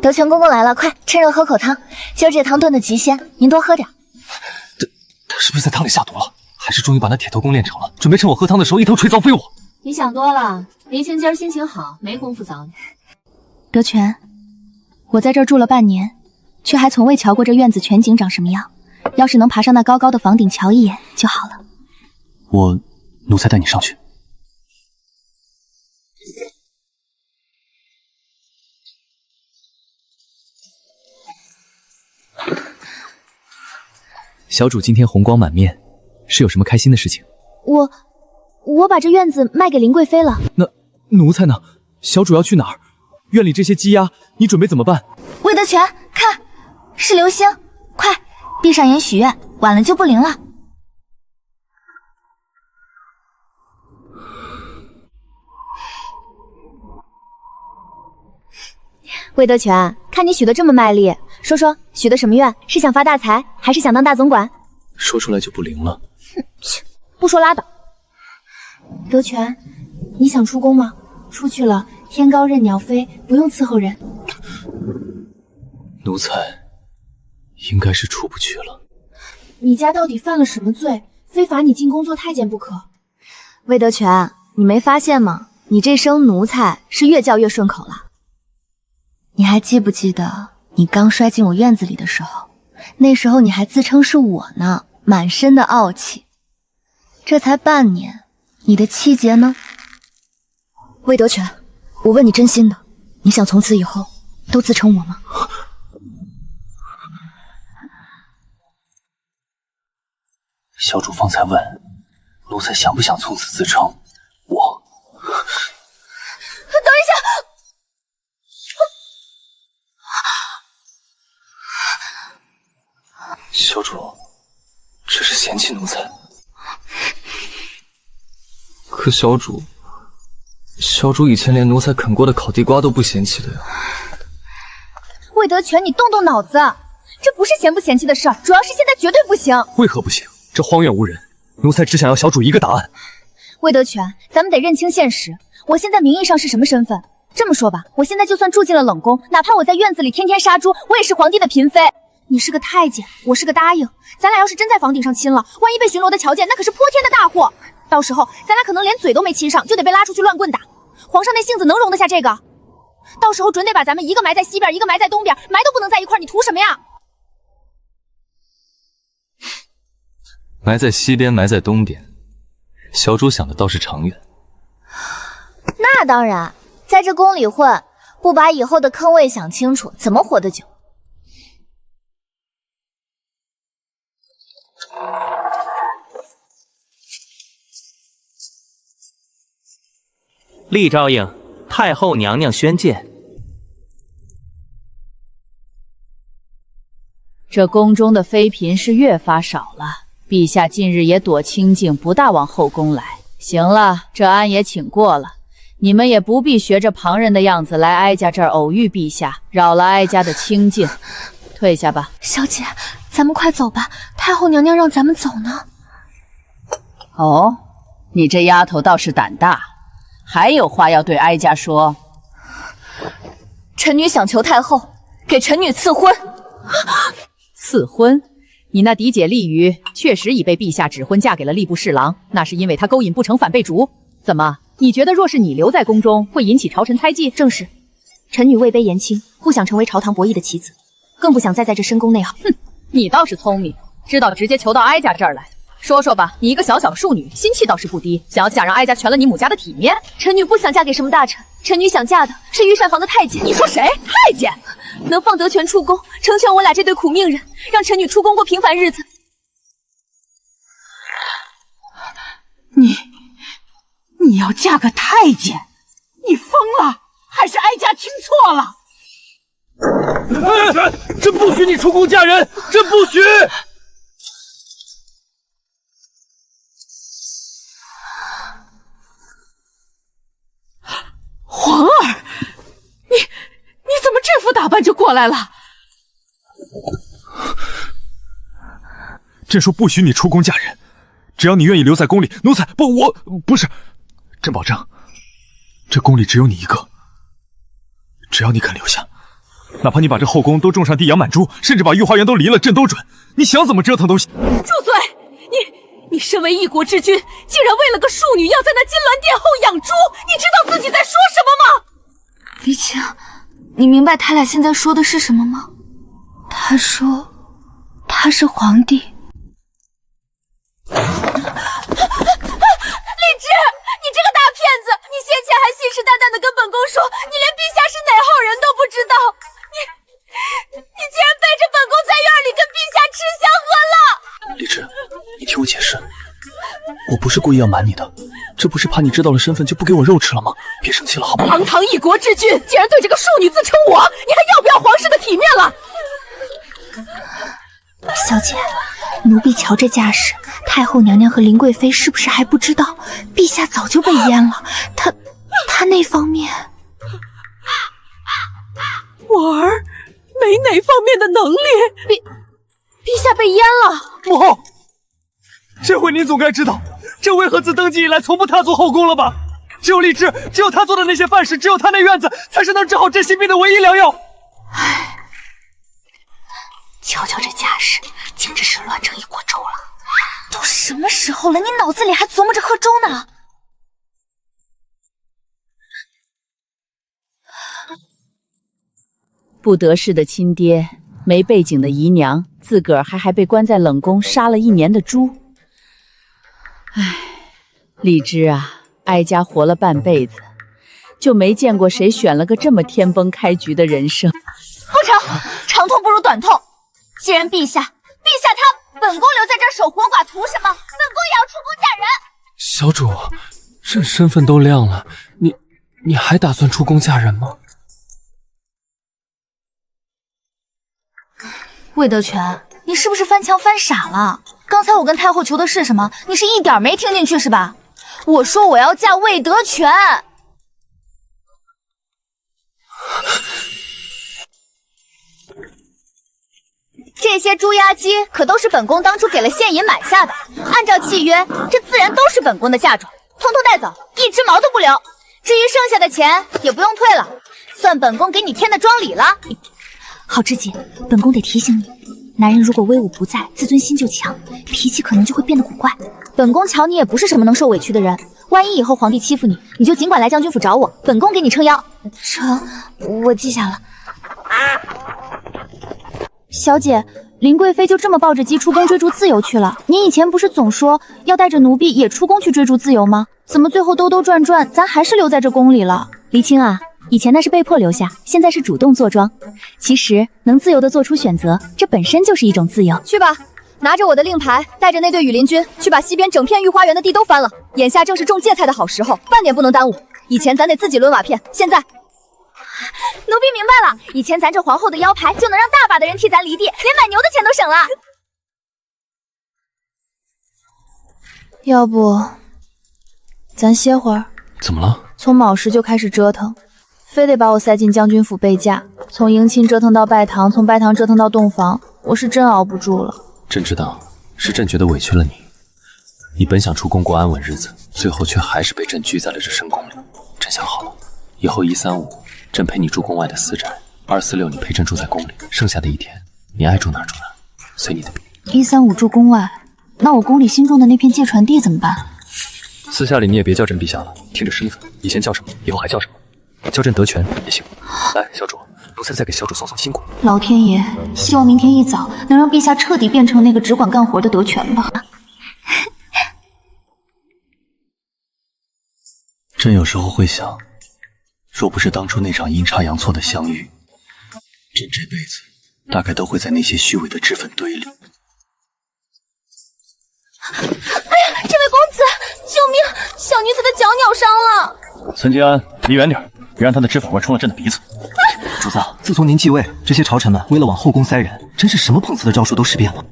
德全公公来了，快趁热喝口汤，今儿这汤炖的极鲜，您多喝点。他是不是在汤里下毒了？还是终于把那铁头功练成了，准备趁我喝汤的时候一头锤凿飞我？你想多了，林青今儿心情好，没工夫找你。德全，我在这儿住了半年，却还从未瞧过这院子全景长什么样。要是能爬上那高高的房顶瞧一眼就好了。奴才带你上去。小主今天红光满面，是有什么开心的事情？我把这院子卖给林贵妃了。那奴才呢？小主要去哪儿？院里这些鸡鸭，你准备怎么办？魏德全，看，是流星，快闭上眼许愿，晚了就不灵了。魏德全，看你许的这么卖力，说说许的什么愿？是想发大财，还是想当大总管？说出来就不灵了。切，不说拉倒。德全，你想出宫吗？出去了，天高任鸟飞，不用伺候人。奴才应该是出不去了。你家到底犯了什么罪，非罚你进宫做太监不可？魏德全，你没发现吗？你这声奴才是越叫越顺口了。你还记不记得你刚摔进我院子里的时候，那时候你还自称是我呢，满身的傲气。这才半年，你的气节呢？魏德全，我问你真心的，你想从此以后都自称我吗？小主方才问奴才想不想从此自称我。等一下，小主，这是嫌弃奴才。可小主以前连奴才啃过的烤地瓜都不嫌弃的呀。魏德全，你动动脑子，这不是嫌不嫌弃的事儿，主要是现在绝对不行。为何不行？这荒院无人，奴才只想要小主一个答案。魏德全，咱们得认清现实。我现在名义上是什么身份？这么说吧，我现在就算住进了冷宫，哪怕我在院子里天天杀猪，我也是皇帝的嫔妃。你是个太监，我是个答应，咱俩要是真在房顶上亲了，万一被巡逻的瞧见，那可是泼天的大祸。到时候咱俩可能连嘴都没亲上，就得被拉出去乱棍打。皇上那性子能容得下这个？到时候准得把咱们一个埋在西边，一个埋在东边，埋都不能在一块儿，你图什么呀？埋在西边，埋在东边，小主想的倒是长远。那当然，在这宫里混，不把以后的坑位想清楚，怎么活得久？厉昭应，太后娘娘宣见。这宫中的妃嫔是越发少了，陛下近日也躲清静，不大往后宫来。行了，这安也请过了，你们也不必学着旁人的样子来哀家这儿偶遇陛下，扰了哀家的清静。退下吧。小姐，咱们快走吧，太后娘娘让咱们走呢。哦，你这丫头倒是胆大，还有话要对哀家说。臣女想求太后给臣女赐婚。赐婚？你那嫡姐丽瑜确实已被陛下指婚嫁给了吏部侍郎，那是因为她勾引不成反被逐。怎么，你觉得若是你留在宫中，会引起朝臣猜忌？正是，臣女位卑言轻，不想成为朝堂博弈的棋子，更不想再在这深宫内耗。哼，你倒是聪明，知道直接求到哀家这儿来。说说吧，你一个小小庶女，心气倒是不低，想要想让哀家全了你母家的体面。臣女不想嫁给什么大臣，臣女想嫁的是御膳房的太监。你说谁？太监？能放德全出宫，成全我俩这对苦命人，让臣女出宫过平凡日子。你要嫁个太监？你疯了？还是哀家听错了？朕不许你出宫嫁人，朕不许！皇儿，你怎么这副打扮就过来了？朕说不许你出宫嫁人，只要你愿意留在宫里，奴才不是，朕保证，这宫里只有你一个。只要你肯留下，哪怕你把这后宫都种上地养满猪，甚至把御花园都离了，朕都准。你想怎么折腾都行。住嘴！你身为一国之君，竟然为了个庶女要在那金銮殿后养猪，你知道自己在说什么吗？黎青，你明白他俩现在说的是什么吗？他说他是皇帝。荔枝，你这个大骗子！你先前还信誓旦旦的跟本宫说，你连陛下是哪号人都不知道，你竟然背着本宫在院里跟陛下吃香喝辣！荔枝，你听我解释，我不是故意要瞒你的，这不是怕你知道了身份就不给我肉吃了吗？别生气了好不好？堂堂一国之君，竟然对这个庶女自称我，你还要不要皇室的体面了？小姐，奴婢瞧这架势，太后娘娘和林贵妃是不是还不知道陛下早就被阉了？她那方面，我儿没哪方面的能力。陛下被阉了。母后，这回您总该知道，朕为何自登基以来从不踏足后宫了吧？只有荔枝，只有她做的那些饭食，只有她那院子，才是能治好朕心病的唯一良药。唉，瞧瞧这架势，简直是乱成一锅粥了。都什么时候了，你脑子里还琢磨着喝粥呢？不得势的亲爹，没背景的姨娘，自个儿还被关在冷宫杀了1年的猪。唉，荔枝啊，哀家活了半辈子，就没见过谁选了个这么天崩开局的人生。不成，长痛不如短痛。既然陛下他本宫留在这儿守活寡图什么？本宫也要出宫嫁人。小主，朕身份都亮了，你还打算出宫嫁人吗？魏德全，你是不是翻墙翻傻了？刚才我跟太后求的是什么？你是一点没听进去是吧？我说我要嫁魏德全。这些猪鸭鸡可都是本宫当初给了现银买下的，按照契约，这自然都是本宫的嫁妆，通通带走，一只毛都不留。至于剩下的钱，也不用退了，算本宫给你添的庄礼了。好知己，本宫得提醒你，男人如果威武不在，自尊心就强，脾气可能就会变得古怪。本宫瞧你也不是什么能受委屈的人，万一以后皇帝欺负你，你就尽管来将军府找我，本宫给你撑腰。成，我记下了。小姐，林贵妃就这么抱着鸡出宫追逐自由去了？您以前不是总说要带着奴婢也出宫去追逐自由吗？怎么最后兜兜转转，咱还是留在这宫里了？黎青啊，以前那是被迫留下，现在是主动坐庄。其实能自由地做出选择，这本身就是一种自由。去吧。拿着我的令牌，带着那队羽林军去把西边整片御花园的地都翻了。眼下正是种芥菜的好时候，半点不能耽误。以前咱得自己抡瓦片，现在奴婢明白了，以前咱这皇后的腰牌就能让大把的人替咱犁地，连买牛的钱都省了。要不咱歇会儿？怎么了？从卯时就开始折腾，非得把我塞进将军府备驾，从迎亲折腾到拜堂，从拜堂折腾到洞房，我是真熬不住了。朕知道，是朕觉得委屈了你。你本想出宫过安稳日子，最后却还是被朕拘在了这深宫里。朕想好了，以后135，朕陪你住宫外的私宅；246，你陪朕住在宫里。剩下的一天，你爱住哪儿住哪儿，随你的便。135住宫外，那我宫里新种的那片芥传地怎么办？私下里你也别叫朕陛下了，听着身份，以前叫什么，以后还叫什么，叫朕德全也行。来，小主，奴才再给小主送送辛苦。老天爷，希望明天一早能让陛下彻底变成那个只管干活的德全吧。朕有时候会想，若不是当初那场阴差阳错的相遇，朕这辈子大概都会在那些虚伪的脂粉堆里。哎呀，这位公子，救命！小女子的脚扭伤了。岑金安，离远点，别让他的脂粉味冲了朕的鼻子。主子，自从您继位，这些朝臣们为了往后宫塞人，真是什么碰瓷的招数都试遍了。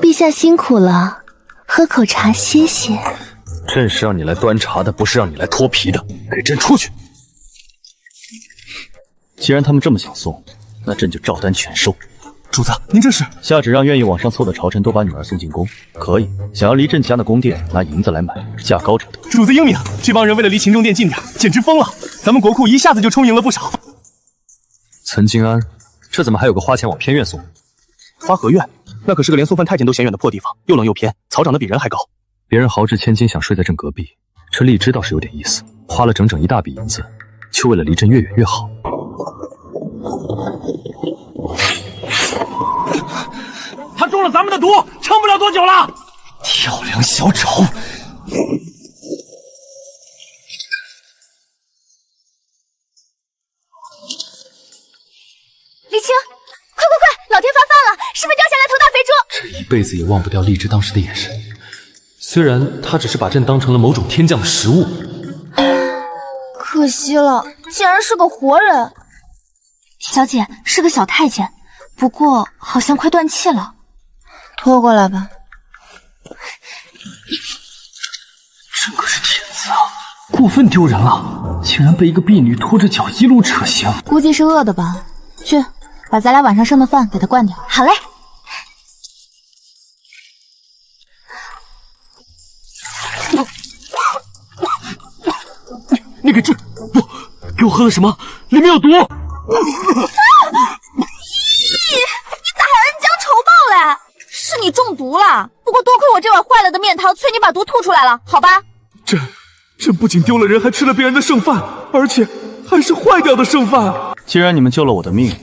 陛下辛苦了，喝口茶歇歇。朕是让你来端茶的，不是让你来脱皮的。给朕出去！既然他们这么想送，那朕就照单全收。主子，您这是下旨让愿意往上凑的朝臣都把女儿送进宫，可以。想要离朕家的宫殿，拿银子来买，价高者得。主子英明，这帮人为了离秦重殿近点，简直疯了！咱们国库一下子就充盈了不少。岑金安，这怎么还有个花钱往偏院送？花和院，那可是个连送饭太监都嫌远的破地方，又冷又偏，草长得比人还高。别人豪掷千金想睡在朕隔壁，这荔枝倒是有点意思，花了整整一大笔银子，就为了离朕越远越好。他中了咱们的毒，撑不了多久了。跳梁小丑！李青，快！老天发饭了，是不是掉下来头大肥猪？这一辈子也忘不掉荔枝当时的眼神。虽然他只是把朕当成了某种天降的食物，可惜了，竟然是个活人。小姐是个小太监，不过好像快断气了。拖过来吧。朕可是天子啊，过分丢人了，竟然被一个婢女拖着脚一路扯行。估计是饿的吧。去，把咱俩晚上剩的饭给他灌掉。好嘞。你给朕不给我喝了什么？里面有毒！你咋还恩将仇报嘞？是你中毒了，不过多亏我这碗坏了的面汤催你把毒吐出来了，好吧？朕不仅丢了人，还吃了别人的剩饭，而且还是坏掉的剩饭。既然你们救了我的命，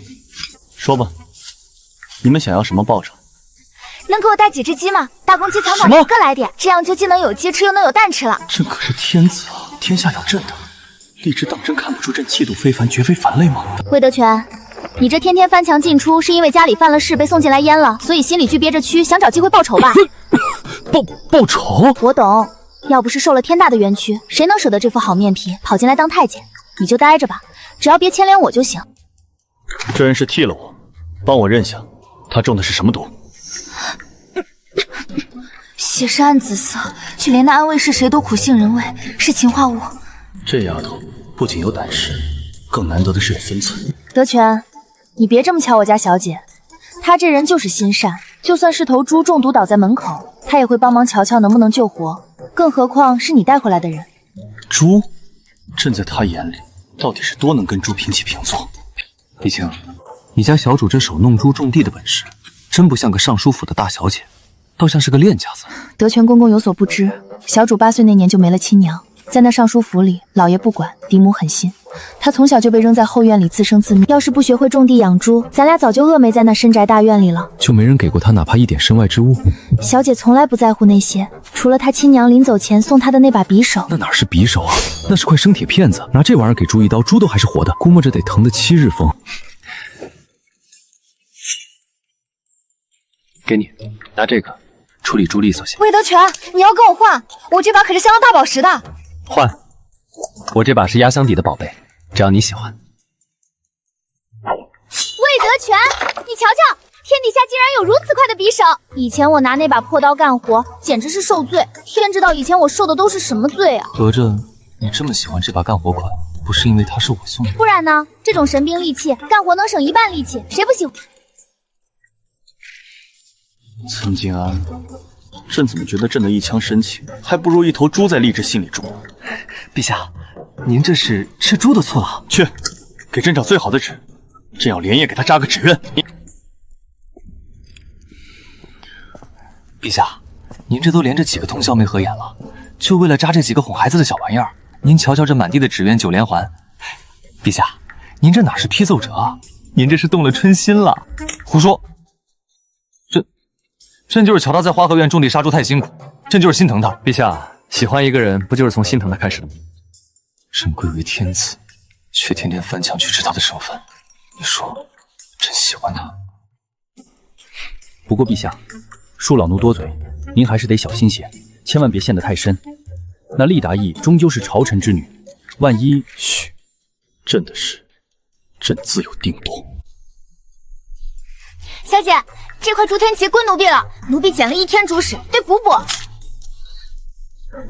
说吧，你们想要什么报酬？能给我带几只鸡吗？大公鸡、草鸟每个来点，这样就既能有鸡吃，又能有蛋吃了。朕可是天子啊，天下有朕的。荔枝党真看不出朕气度非凡，绝非凡类吗？魏德全，你这天天翻墙进出，是因为家里犯了事被送进来阉了，所以心里惧憋着蛆，想找机会报仇吧？报仇？我懂，要不是受了天大的冤屈，谁能舍得这副好面皮跑进来当太监？你就待着吧，只要别牵连我就行。这人是替了我，帮我认下，他中的是什么毒？血是暗紫色，却连那安慰是谁都苦杏仁味，是氰化物。这丫头不仅有胆识，更难得的是有分寸。德全，你别这么瞧我家小姐，她这人就是心善，就算是头猪中毒倒在门口，她也会帮忙瞧瞧能不能救活，更何况是你带回来的人。猪，朕在她眼里到底是多能跟猪平起平坐？李青，你家小主这手弄猪种地的本事，真不像个尚书府的大小姐，倒像是个练家子。德全公公有所不知，小主8岁那年就没了亲娘，在那尚书府里，老爷不管，嫡母狠心，她从小就被扔在后院里自生自灭。要是不学会种地养猪，咱俩早就峨眉在那深宅大院里了。就没人给过她哪怕一点身外之物？小姐从来不在乎那些，除了她亲娘临走前送她的那把匕首。那哪是匕首啊，那是块生铁片子，拿这玩意儿给猪一刀，猪都还是活的，估摸着得疼得7日疯。给你，拿这个处理猪利索些。魏德全，你要跟我换，我这把可是镶了大宝石的。换，我这把是压箱底的宝贝，只要你喜欢。魏德全，你瞧瞧，天底下竟然有如此快的匕首！以前我拿那把破刀干活，简直是受罪。天知道以前我受的都是什么罪啊！合着你这么喜欢这把干活款，不是因为它是我送的？不然呢？这种神兵利器，干活能省1半力气，谁不喜欢？岑静安，朕怎么觉得朕的一腔深情，还不如一头猪在荔枝心里住？陛下，您这是吃猪的醋了？去，给朕找最好的纸，朕要连夜给他扎个纸鸢。陛下，您这都连着几个通宵没合眼了，就为了扎这几个哄孩子的小玩意儿？您瞧瞧这满地的纸鸢9连环。陛下，您这哪是批奏折啊？您这是动了春心了。胡说！朕就是瞧他在花河院种地杀猪太辛苦，朕就是心疼他。陛下喜欢一个人，不就是从心疼他开始的吗？朕贵为天子，却天天翻墙去知他的身份，你说朕喜欢他？不过陛下，恕老奴多嘴，您还是得小心些，千万别陷得太深。那厉达意终究是朝臣之女，万一……嘘，朕的事，朕自有定夺。小姐，这块猪天旗归奴婢了，奴婢捡了1天猪屎，得补补。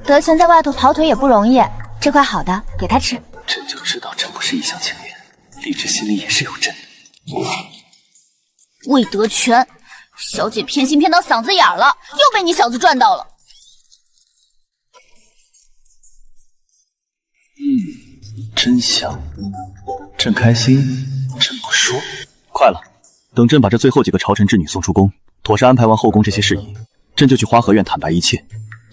德全在外头跑腿也不容易，这块好的给他吃。朕就知道朕不是一厢情愿，荔枝心里也是有朕的。魏德全，小姐偏心偏到嗓子眼了，又被你小子赚到了。真香，朕开心，朕不说。快了，等朕把这最后几个朝臣之女送出宫，妥善安排完后宫这些事宜，朕就去花河院坦白一切，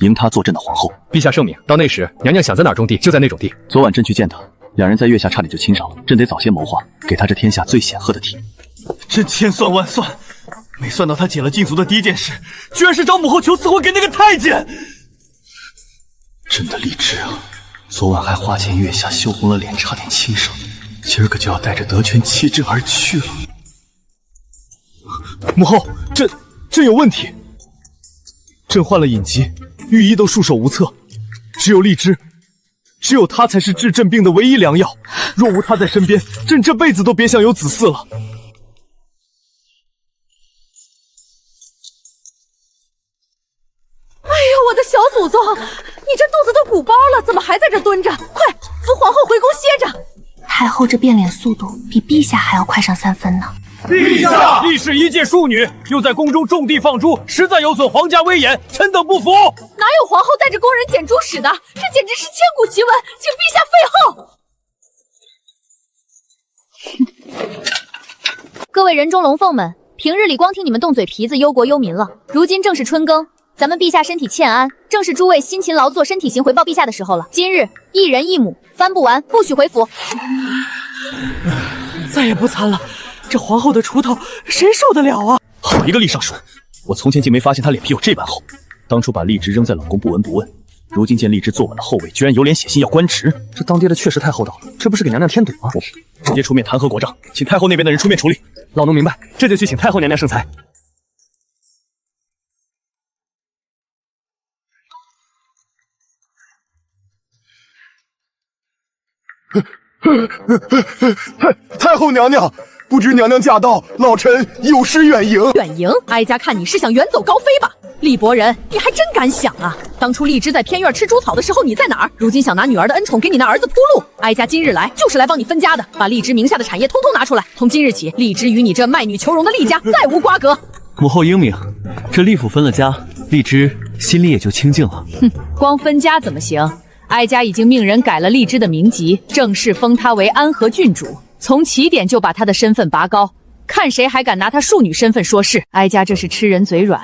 迎她做朕的皇后。陛下圣明，到那时娘娘想在哪儿种地就在那种地。昨晚朕去见她，两人在月下差点就亲上了，朕得早些谋划，给她这天下最显赫的体。朕千算万算，没算到她解了禁足的第一件事，居然是找母后求赐婚给那个太监。朕的荔枝啊，昨晚还花前月下羞红了脸，差点亲上，今儿个就要带着德全弃之而去了。母后，朕有问题。朕患了隐疾，御医都束手无策，只有荔枝，只有她才是治朕病的唯一良药。若无她在身边，朕这辈子都别想有子嗣了。哎呀，我的小祖宗，你这肚子都鼓包了，怎么还在这蹲着？快扶皇后回宫歇着。太后这变脸速度比陛下还要快上3分呢。陛下，历史一介庶女，又在宫中种地放猪，实在有损皇家威严，臣等不服。哪有皇后带着宫人捡猪屎的？这简直是千古奇闻，请陛下废后。各位人中龙凤们，平日里光听你们动嘴皮子忧国忧民了，如今正是春耕，咱们陛下身体欠安，正是诸位辛勤劳作身体行回报陛下的时候了。今日一人一亩，翻不完不许回府。再也不参了，这皇后的锄头谁受得了啊？好一个厉尚顺，我从前竟没发现他脸皮有这般厚。当初把荔枝扔在冷宫不闻不问，如今见荔枝坐稳了后位，居然有脸写信要官职，这当爹的确实太厚道了，这不是给娘娘添堵吗？直接出面弹劾国丈，请太后那边的人出面处理。老奴明白，这就去请太后娘娘圣裁。太后娘娘，不知娘娘驾到，老臣有失远迎。远迎？哀家看你是想远走高飞吧？厉伯仁，你还真敢想啊！当初荔枝在偏院吃猪草的时候，你在哪儿？如今想拿女儿的恩宠给你那儿子铺路，哀家今日来就是来帮你分家的，把荔枝名下的产业通通拿出来。从今日起，荔枝与你这卖女求荣的厉家再无瓜葛。母后英明，这厉府分了家，荔枝心里也就清静了。哼，光分家怎么行？哀家已经命人改了荔枝的名籍，正式封她为安和郡主，从起点就把她的身份拔高。看谁还敢拿她庶女身份说事。哀家这是吃人嘴软。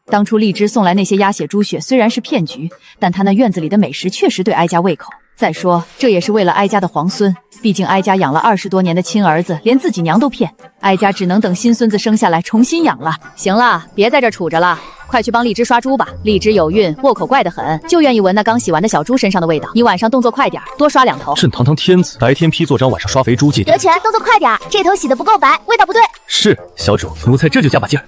当初荔枝送来那些鸭血猪血虽然是骗局，但他那院子里的美食确实对哀家胃口。再说，这也是为了哀家的皇孙，毕竟哀家养了20多年的亲儿子，连自己娘都骗，哀家只能等新孙子生下来重新养了。行了，别在这杵着了，快去帮荔枝刷猪吧。荔枝有孕，握口怪得很，就愿意闻那刚洗完的小猪身上的味道。你晚上动作快点，多刷2头。朕堂堂天子，白天批做章，晚上刷肥猪，德全，动作快点，这头洗的不够白，味道不对。是，小主，奴才这就加把劲儿。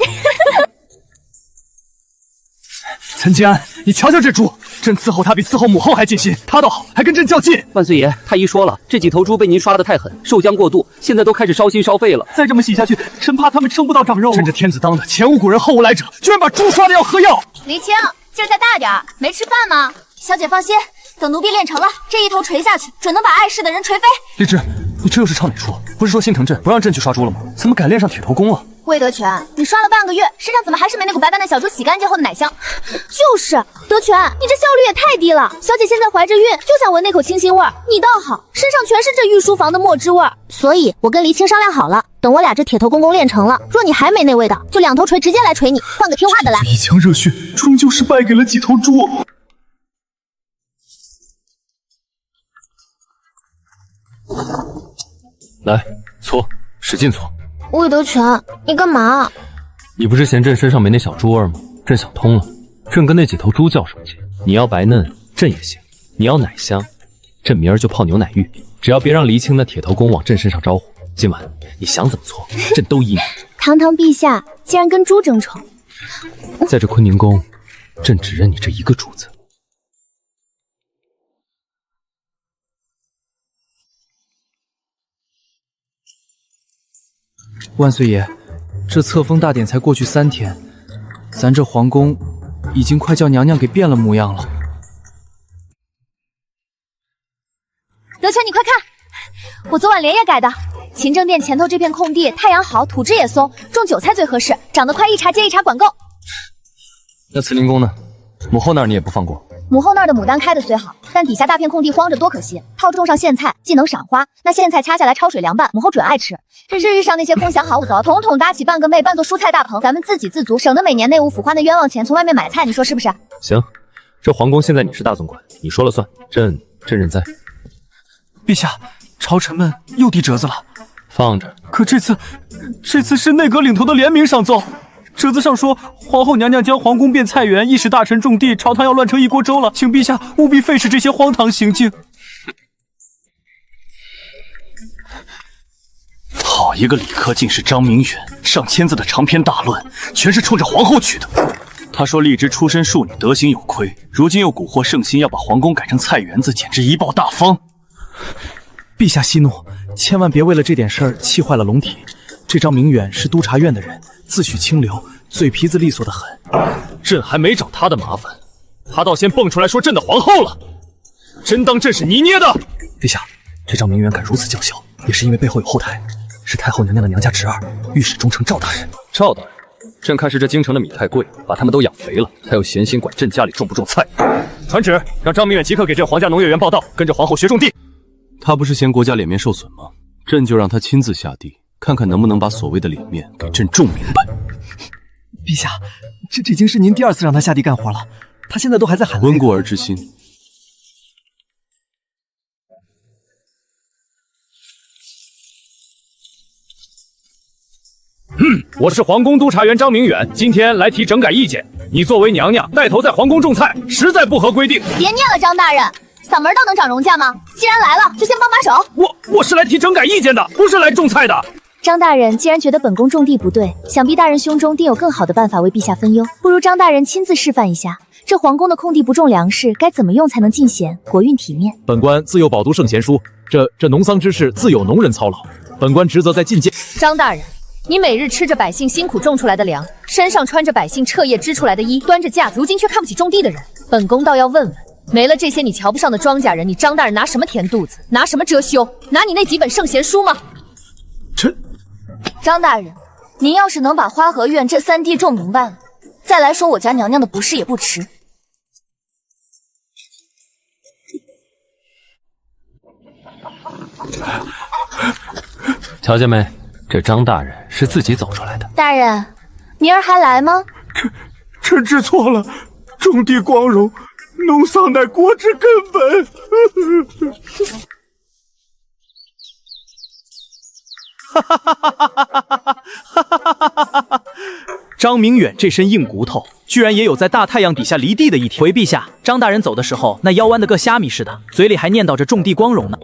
岑金安，你瞧瞧这猪，朕伺候他比伺候母后还尽心，他倒好，还跟朕较劲。万岁爷，太医说了，这几头猪被您刷得太狠，受浆过度，现在都开始烧心烧肺了。再这么洗下去，臣怕他们撑不到长肉。朕这天子当的，前无古人后无来者，居然把猪刷的要喝药。黎青，劲儿再大点，没吃饭吗？小姐放心，等奴婢练成了，这一头锤下去，准能把碍事的人锤飞。荔枝，你这又是唱哪出？不是说心疼朕，不让朕去刷猪了吗？怎么改练上铁头功了？魏德全，你刷了半个月，身上怎么还是没那股白白的小猪洗干净后的奶香？就是德全，你这效率也太低了。小姐现在怀着孕，就想闻那口清新味儿，你倒好，身上全是这御书房的墨汁味儿。所以我跟黎青商量好了，等我俩这铁头功练成了，若你还没那味道，就2头锤直接来锤你，换个听话的来。一腔热血，终究是败给了几头猪。来，搓，使劲搓。魏德全，你干嘛？你不是嫌朕身上没那小猪味吗？朕想通了，朕跟那几头猪较什么劲？你要白嫩，朕也行；你要奶香，朕明儿就泡牛奶浴。只要别让黎青那铁头功往朕身上招呼，今晚你想怎么搓，朕都依你。堂堂陛下竟然跟猪争宠，在这坤宁宫，朕只认你这一个主子。万岁爷，这册封大典才过去3天，咱这皇宫已经快叫娘娘给变了模样了。德全，你快看，我昨晚连夜改的。勤政殿前头这片空地，太阳好，土质也松，种韭菜最合适，长得快一茬接一茬管够。那慈宁宫呢？母后那儿你也不放过？母后那儿的牡丹开的虽好，但底下大片空地荒着多可惜。套种上苋菜，既能赏花，那苋菜掐下来焯水凉拌，母后准爱吃。这日上那些空想好五糟，统统搭起半个妹，扮作蔬菜大棚，咱们自给自足，省得每年内务府花那冤枉钱从外面买菜，你说是不是？行，这皇宫现在你是大总管，你说了算，朕认栽。陛下，朝臣们又递折子了，放着。可这次是内阁领头的联名上奏。折子上说，皇后娘娘将皇宫变菜园，一使大臣种地，朝堂要乱成一锅粥了，请陛下务必废止这些荒唐行径。好一个理科进士张明远，上千字的长篇大论，全是冲着皇后去的。他说荔枝出身庶女，德行有亏，如今又蛊惑圣心，要把皇宫改成菜园子，简直贻报大方。陛下息怒，千万别为了这点事儿气坏了龙体。这张明远是督察院的人，自诩清流，嘴皮子利索得很。朕还没找他的麻烦，他倒先蹦出来说朕的皇后了，真当朕是泥捏的？陛下，这张明远敢如此叫嚣，也是因为背后有后台，是太后娘娘的娘家侄儿，御史中丞赵大人。赵大人，朕看是这京城的米太贵，把他们都养肥了，才有闲心管朕家里种不种菜。传旨，让张明远即刻给朕皇家农业园报道，跟着皇后学种地。他不是嫌国家脸面受损吗？朕就让他亲自下地，看看能不能把所谓的脸面给朕种明白。陛下，这已经是您第2次让他下地干活了，他现在都还在喊累。温故而知新。我是皇宫督察员张明远，今天来提整改意见。你作为娘娘，带头在皇宫种菜，实在不合规定。别念了，张大人，嗓门倒能长容家吗？既然来了，就先帮把手。我是来提整改意见的，不是来种菜的。张大人既然觉得本宫种地不对，想必大人胸中定有更好的办法为陛下分忧，不如张大人亲自示范一下，这皇宫的空地不种粮食，该怎么用才能尽显国运体面？本官自幼饱读圣贤书，这农桑之事自有农人操劳，本官职责在进谏。张大人，你每日吃着百姓辛苦种出来的粮，身上穿着百姓彻夜织出来的衣，端着架子，如今却看不起种地的人。本宫倒要问问，没了这些你瞧不上的庄稼人，你张大人拿什么填肚子？拿什么遮羞？拿你那几本圣贤书吗？张大人，您要是能把花和院这3地种明白了，再来说我家娘娘的不是也不迟。瞧见没？这张大人是自己走出来的。大人，明儿还来吗？臣知错了，种地光荣，农桑乃国之根本。张明远这身硬骨头，居然也有在大太阳底下离地的一天。回陛下，张大人走的时候，那腰弯的个虾米似的，嘴里还念叨着种地光荣呢。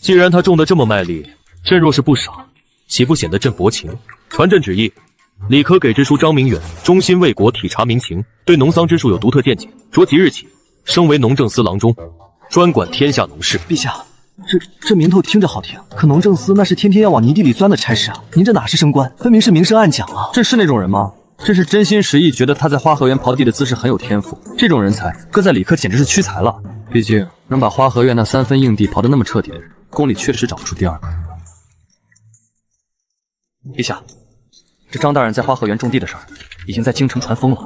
既然他种得这么卖力，朕若是不赏，岂不显得朕薄情？传朕旨意，李科给支书张明远忠心为国，体察民情，对农桑之术有独特见解，着即日起升为农政司郎中，专管天下农事。陛下，这名头听着好听，可农政司那是天天要往泥地里钻的差事啊！您这哪是升官，分明是明升暗奖啊！朕是那种人吗？朕是真心实意觉得他在花河园刨地的姿势很有天赋，这种人才搁在李科简直是屈才了。毕竟能把花河院那3分硬地刨得那么彻底的人，宫里确实找不出第二个。陛下，这张大人在花河园种地的事儿，已经在京城传疯了。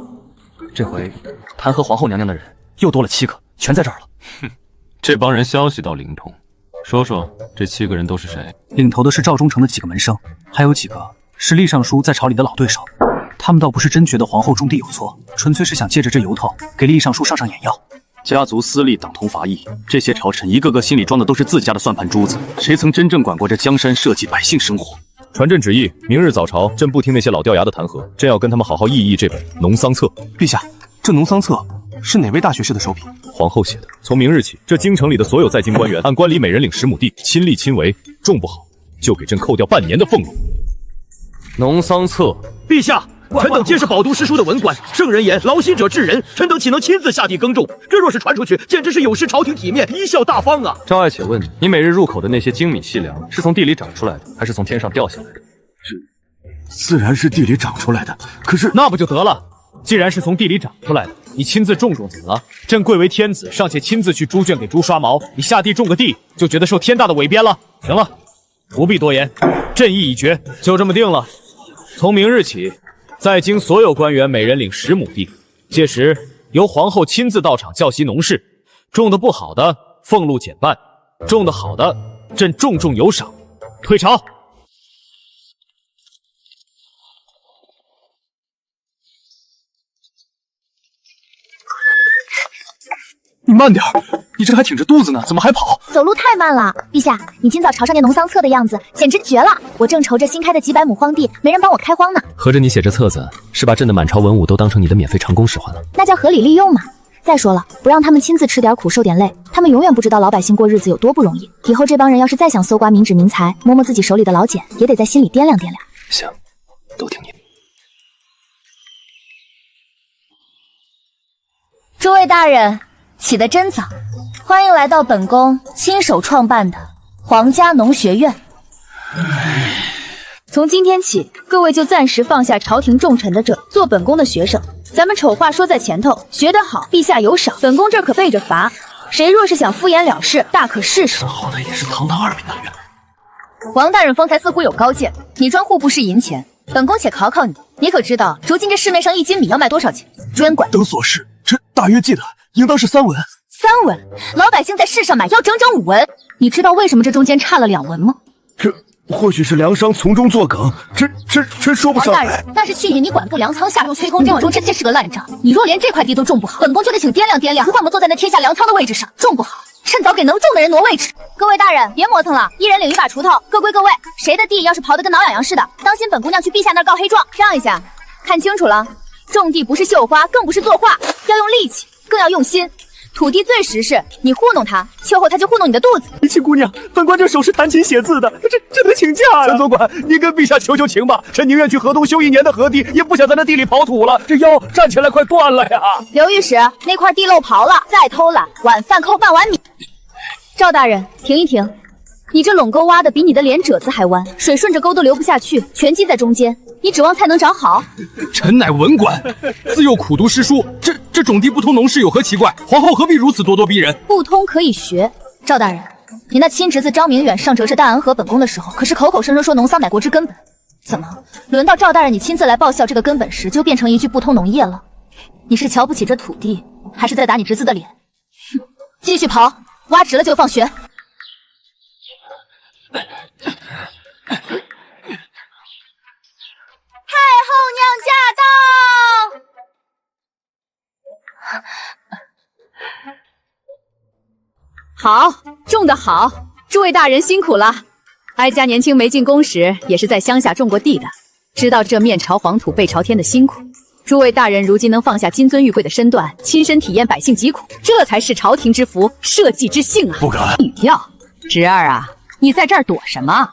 这回弹劾皇后娘娘的人又多了7个，全在这儿了。哼，这帮人消息倒灵通。说说这7个人都是谁？领头的是赵忠诚的几个门生，还有几个是厉尚书在朝里的老对手。他们倒不是真觉得皇后种地有错，纯粹是想借着这由头给厉尚书上眼药。家族私利，党同伐异，这些朝臣一个个心里装的都是自家的算盘珠子，谁曾真正管过这江山社稷百姓生活？传朕旨意，明日早朝，朕不听那些老掉牙的弹劾，朕要跟他们好好议这本农桑册。陛下，这农桑册是哪位大学士的手笔？皇后写的。从明日起，这京城里的所有在京官员，按官礼每人领10亩地，亲力亲为，种不好就给朕扣掉半年的俸禄。农桑册，陛下。臣等皆是饱读诗书的文官，圣人言劳心者治人，臣等岂能亲自下地耕种？这若是传出去，简直是有失朝廷体面，贻笑大方啊！赵爱且问你，你每日入口的那些精米细粮，是从地里长出来的，还是从天上掉下来的？自然是地里长出来的，可是那不就得了？既然是从地里长出来的，你亲自种怎么了？朕贵为天子，尚且亲自去猪圈给猪刷毛，你下地种个地，就觉得受天大的委鞭了？行了，不必多言，朕意已决，就这么定了。从明日起，在京所有官员每人领10亩地，届时由皇后亲自到场教习农事，种得不好的俸禄减半，种得好的朕重重有赏。退朝。你慢点，你这还挺着肚子呢，怎么还跑？走路太慢了。陛下，你今早朝上那农桑册的样子，简直绝了！我正愁着新开的几百亩荒地没人帮我开荒呢。合着你写这册子是把朕的满朝文武都当成你的免费长工使唤了？那叫合理利用嘛。再说了，不让他们亲自吃点苦受点累，他们永远不知道老百姓过日子有多不容易。以后这帮人要是再想搜刮民脂民财，摸摸自己手里的老茧，也得在心里掂量掂量。行，都听你的。诸位大人，起得真早，欢迎来到本宫亲手创办的皇家农学院。从今天起，各位就暂时放下朝廷重臣的这，做本宫的学生。咱们丑话说在前头，学得好，陛下有赏，本宫这可备着罚。谁若是想敷衍了事，大可试试。好歹也是堂堂2品大员。王大人方才似乎有高见，你专户部是银钱，本宫且考考你，你可知道如今这市面上1斤米要卖多少钱？专管等所示，臣大约记得，应当是3文。3文，老百姓在市上买要整整5文。你知道为什么这中间差了2文吗？这或许是粮商从中作梗，臣说不上来。王大人，那是去年你管部粮仓下用催工征中，这是个烂账。你若连这块地都种不好，本宫就得请掂量掂量，换我坐在那天下粮仓的位置上，种不好，趁早给能种的人挪位置。各位大人，别磨蹭了，一人领1把锄头，各归各位。谁的地要是刨得跟挠痒痒似的，当心本姑娘去陛下那儿告黑状。让一下，看清楚了，种地不是绣花，更不是作画，要用力气，更要用心。土地最实事，你糊弄他，秋后他就糊弄你的肚子。七姑娘，本官这手是弹琴写字的，这得请假呀！陈总管，您跟陛下求求情吧，臣宁愿去河东修1年的河堤，也不想在那地里刨土了，这腰站起来快断了呀！刘御史，那块地漏刨了，再偷懒，晚饭扣半碗米。赵大人，停一停，你这垄沟挖的比你的脸褶子还弯，水顺着沟都流不下去，全积在中间，你指望菜能长好？臣乃文官，自幼苦读诗书，这种地不通农事有何奇怪？皇后何必如此咄咄逼人？不通可以学。赵大人，你那亲侄子张明远上折翅大安河本宫的时候，可是口口声声说农桑乃国之根本。怎么轮到赵大人你亲自来报效这个根本时，就变成一句不通农业了？你是瞧不起这土地，还是在打你侄子的脸？哼，继续刨，挖直了就放学。好，种得好，诸位大人辛苦了。哀家年轻没进宫时，也是在乡下种过地的，知道这面朝黄土背朝天的辛苦。诸位大人如今能放下金尊玉贵的身段，亲身体验百姓疾苦，这才是朝廷之福，社稷之幸啊！不敢。哟，侄儿啊，你在这儿躲什么？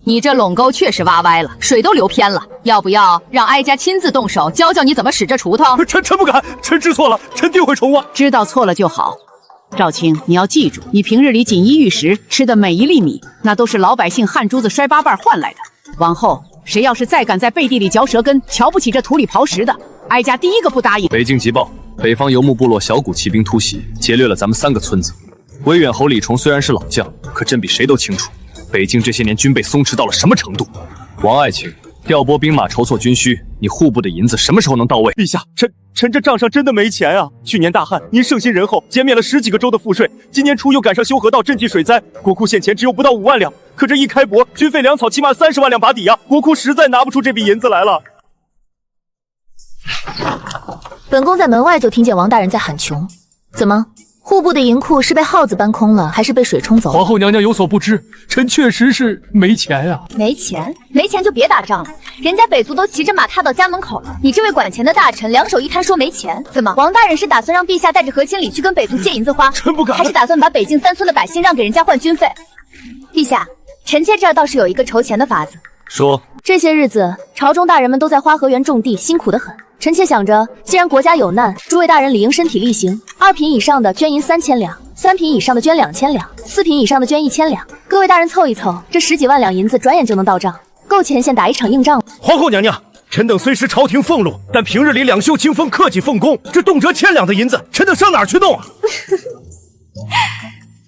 你这垄沟确实挖歪了，水都流偏了，要不要让哀家亲自动手教教你怎么使这锄头？臣不敢，臣知错了，臣定会重挖。知道错了就好。赵青，你要记住，你平日里锦衣玉食吃的每一粒米，那都是老百姓汗珠子摔八瓣换来的。往后谁要是再敢在背地里嚼舌根，瞧不起这土里刨食的，哀家第一个不答应。北境急报，北方游牧部落小股骑兵突袭，劫掠了咱们3个村子。威远侯李崇虽然是老将，可朕比谁都清楚，北境这些年军备松弛到了什么程度。王爱卿，调拨兵马筹措军需，你户部的银子什么时候能到位？陛下，臣这账上真的没钱啊！去年大旱，您圣心仁厚，减免了10几个州的赋税。今年初又赶上修河道赈济水灾，国库现钱只有不到5万两。可这一开帛，军费粮草起码30万两把底啊！国库实在拿不出这笔银子来了。本宫在门外就听见王大人在喊穷，怎么？户部的银库是被耗子搬空了，还是被水冲走了？皇后娘娘有所不知，臣确实是没钱啊。没钱就别打仗了，人家北族都骑着马踏到家门口了，你这位管钱的大臣两手一摊说没钱，怎么？王大人是打算让陛下带着和亲礼去跟北族借银子花？臣不敢。还是打算把北境3村的百姓让给人家换军费？陛下，臣妾这儿倒是有一个筹钱的法子。说，这些日子朝中大人们都在花河园种地，辛苦得很。臣妾想着，既然国家有难，诸位大人理应身体力行，2品以上的捐银3000两，3品以上的捐2000两，4品以上的捐1000两。各位大人凑一凑，这10几万两银子转眼就能到账，够前线打一场硬仗了。皇后娘娘，臣等虽识朝廷俸禄，但平日里两袖清风，克己奉公，这动辄1000两的银子，臣等上哪儿去弄啊？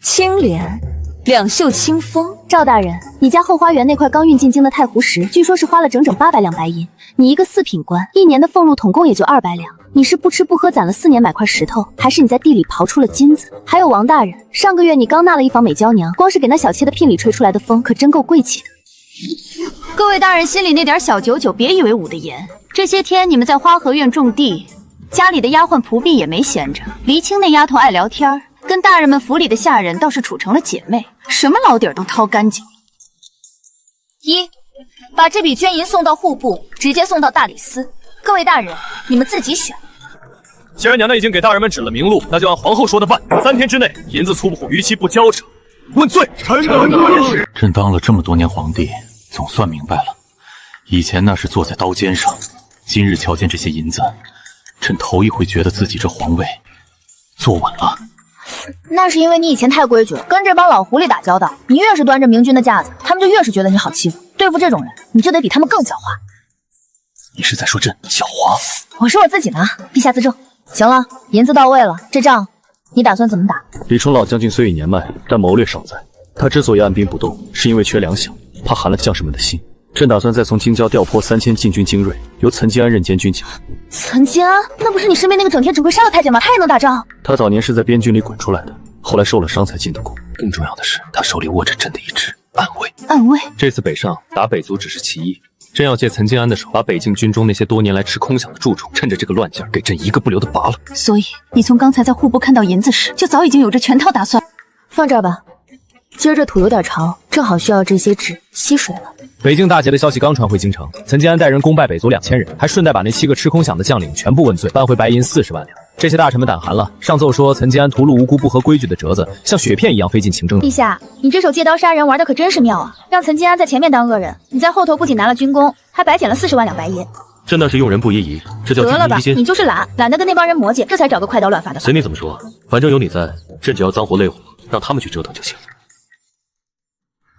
清廉两袖清风。赵大人，你家后花园那块刚运进京的太湖石，据说是花了整整800两白银。你一个4品官，1年的俸禄统共也就200两。你是不吃不喝攒了4年买块石头，还是你在地里刨出了金子？还有王大人，上个月你刚纳了一房美娇娘，光是给那小妾的聘礼吹出来的风，可真够贵气的。各位大人心里那点小九九，别以为捂得严。这些天你们在花河院种地，家里的丫鬟仆婢也没闲着。黎青那丫头爱聊天，跟大人们府里的下人倒是处成了姐妹，什么老底儿都掏干净。1，把这笔捐银送到户部，直接送到大理司。各位大人，你们自己选。既然娘娘已经给大人们指了明路，那就按皇后说的办。3天之内，银子粗不逾期不交者，问罪。朕当了这么多年皇帝，总算明白了，以前那是坐在刀尖上，今日瞧见这些银子，朕头一回觉得自己这皇位坐稳了。那是因为你以前太规矩了，跟这帮老狐狸打交道，你越是端着明君的架子，他们就越是觉得你好欺负。对付这种人，你就得比他们更狡猾。你是在说朕狡猾？我说我自己呢，陛下自重。行了，银子到位了，这仗你打算怎么打？李崇老将军虽已年迈，但谋略尚在。他之所以按兵不动，是因为缺粮饷，怕寒了将士们的心。朕打算再从京郊调拨3000禁军精锐，由岑金安任监军将。岑金安，那不是你身边那个整天只会杀的太监吗？他也能打仗？他早年是在边军里滚出来的，后来受了伤才进的宫。更重要的是，他手里握着朕的一支暗卫。暗卫？这次北上打北族只是其一，朕要借岑金安的手，把北境军中那些多年来吃空饷的蛀虫，趁着这个乱劲儿，给朕一个不留的拔了。所以你从刚才在户部看到银子时，就早已经有这全套打算。放这儿吧，今儿这土有点潮，正好需要这些纸吸水了。北境大捷的消息刚传回京城，岑金安带人攻败北族2000人，还顺带把那7个吃空饷的将领全部问罪，搬回白银40万两。这些大臣们胆寒了，上奏说岑金安屠戮无辜不合规矩的折子，像雪片一样飞进秦征。陛下，你这手借刀杀人玩的可真是妙啊！让岑金安在前面当恶人，你在后头不仅拿了军功，还白捡了40万两白银。朕那是用人不疑疑，这叫得了吧，君一心。你就是懒得跟那帮人磨叽，这才找个快刀乱发的。随你怎么说，反正有你在，朕只要脏活累活，让他们去折腾就行。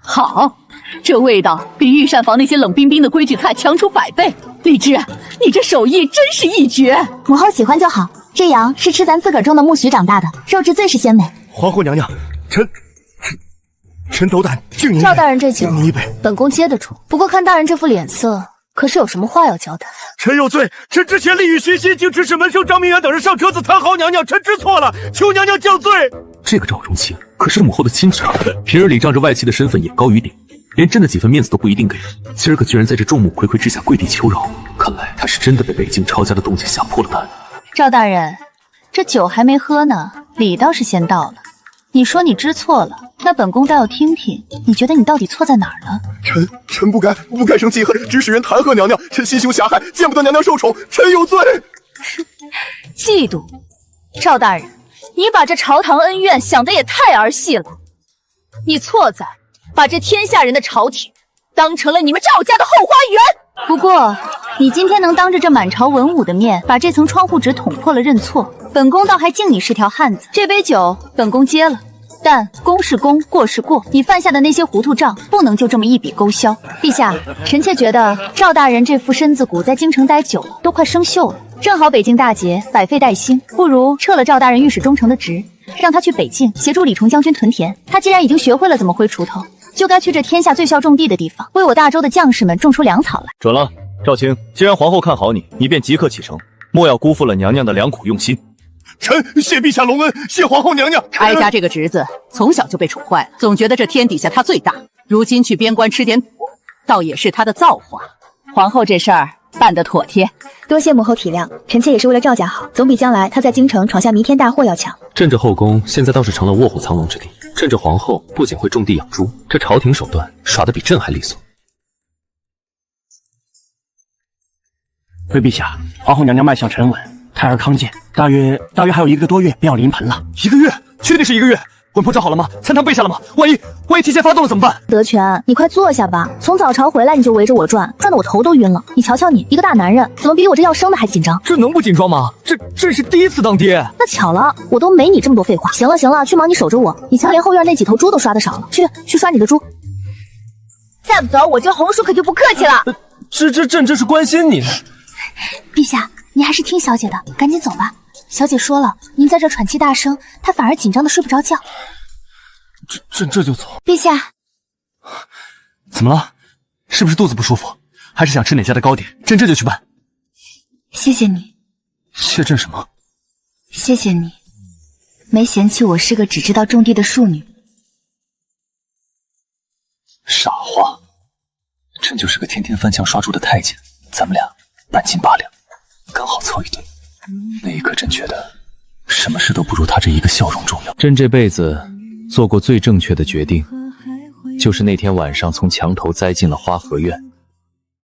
好，这味道比御膳房那些冷冰冰的规矩菜强出100倍。荔枝，你这手艺真是一绝。母后喜欢就好，这羊是吃咱自个儿种的苜蓿长大的，肉质最是鲜美。皇后娘娘，臣斗胆敬您。赵大人这酒敬你一杯，本宫接得住。不过看大人这副脸色，可是有什么话要交代？臣有罪，臣之前利欲熏心，竟指使门生张明远等人上车子弹劾娘娘，臣知错了，求娘娘降罪。这个赵荣清可是母后的亲侄儿，平日里仗着外戚的身份眼高于顶，连朕的几分面子都不一定给。今儿个居然在这众目睽睽之下跪地求饶，看来他是真的被北京抄家的动静吓破了胆。赵大人，这酒还没喝呢，礼倒是先到了。你说你知错了，那本宫倒要听听，你觉得你到底错在哪儿了？臣不该生记恨，指使人弹劾娘娘，臣心胸狭隘，见不得娘娘受宠，臣有罪。嫉妒，赵大人，你把这朝堂恩怨想得也太儿戏了。你错在把这天下人的朝廷当成了你们赵家的后花园。不过，你今天能当着这满朝文武的面把这层窗户纸捅破了认错，本宫倒还敬你是条汉子。这杯酒，本宫接了。但功是功，过是过，你犯下的那些糊涂账，不能就这么一笔勾销。陛下，臣妾觉得赵大人这副身子骨在京城待久了，都快生锈了。正好北境大捷，百废待兴，不如撤了赵大人御史中丞的职，让他去北境协助李崇将军屯田。他既然已经学会了怎么挥锄头，就该去这天下最孝种地的地方，为我大周的将士们种出粮草来。准了，赵青，既然皇后看好你，你便即刻启程，莫要辜负了娘娘的良苦用心。臣谢陛下隆恩，谢皇后娘娘。哀家这个侄子从小就被宠坏了，总觉得这天底下他最大，如今去边关吃点土，倒也是他的造化。皇后这事儿办得妥帖，多谢母后体谅，臣妾也是为了赵家好，总比将来他在京城闯下弥天大祸要强。朕这后宫现在倒是成了卧虎藏龙之地。朕这皇后不仅会种地养猪，这朝廷手段耍得比朕还利索。回陛下，皇后娘娘脉象沉稳，胎儿康健，大约还有1个多月便要临盆了。1个月？确定是1个月？稳铺扎好了吗？参汤备下了吗？万一提前发动了怎么办？德全，你快坐下吧。从早朝回来你就围着我转，转得我头都晕了。你瞧瞧你，一个大男人，怎么比我这要生的还紧张？这能不紧张吗？这是第一次当爹。那巧了，我都没你这么多废话。行了，去忙你守着我。你瞧，连后院那几头猪都刷得少了，去刷你的猪。再不走，我这红叔可就不客气了。朕这是关心你。陛下，您还是听小姐的，赶紧走吧。小姐说了，您在这喘气大声，她反而紧张的睡不着觉。朕这就走。陛下，怎么了？是不是肚子不舒服？还是想吃哪家的糕点？朕这就去办。谢谢你。谢朕什么？谢谢你，没嫌弃我是个只知道种地的庶女。傻话，朕就是个天天翻墙刷猪的太监，咱们俩半斤八两，刚好凑一对。那一刻，朕觉得什么事都不如他这一个笑容重要。朕这辈子做过最正确的决定，就是那天晚上从墙头栽进了花和院。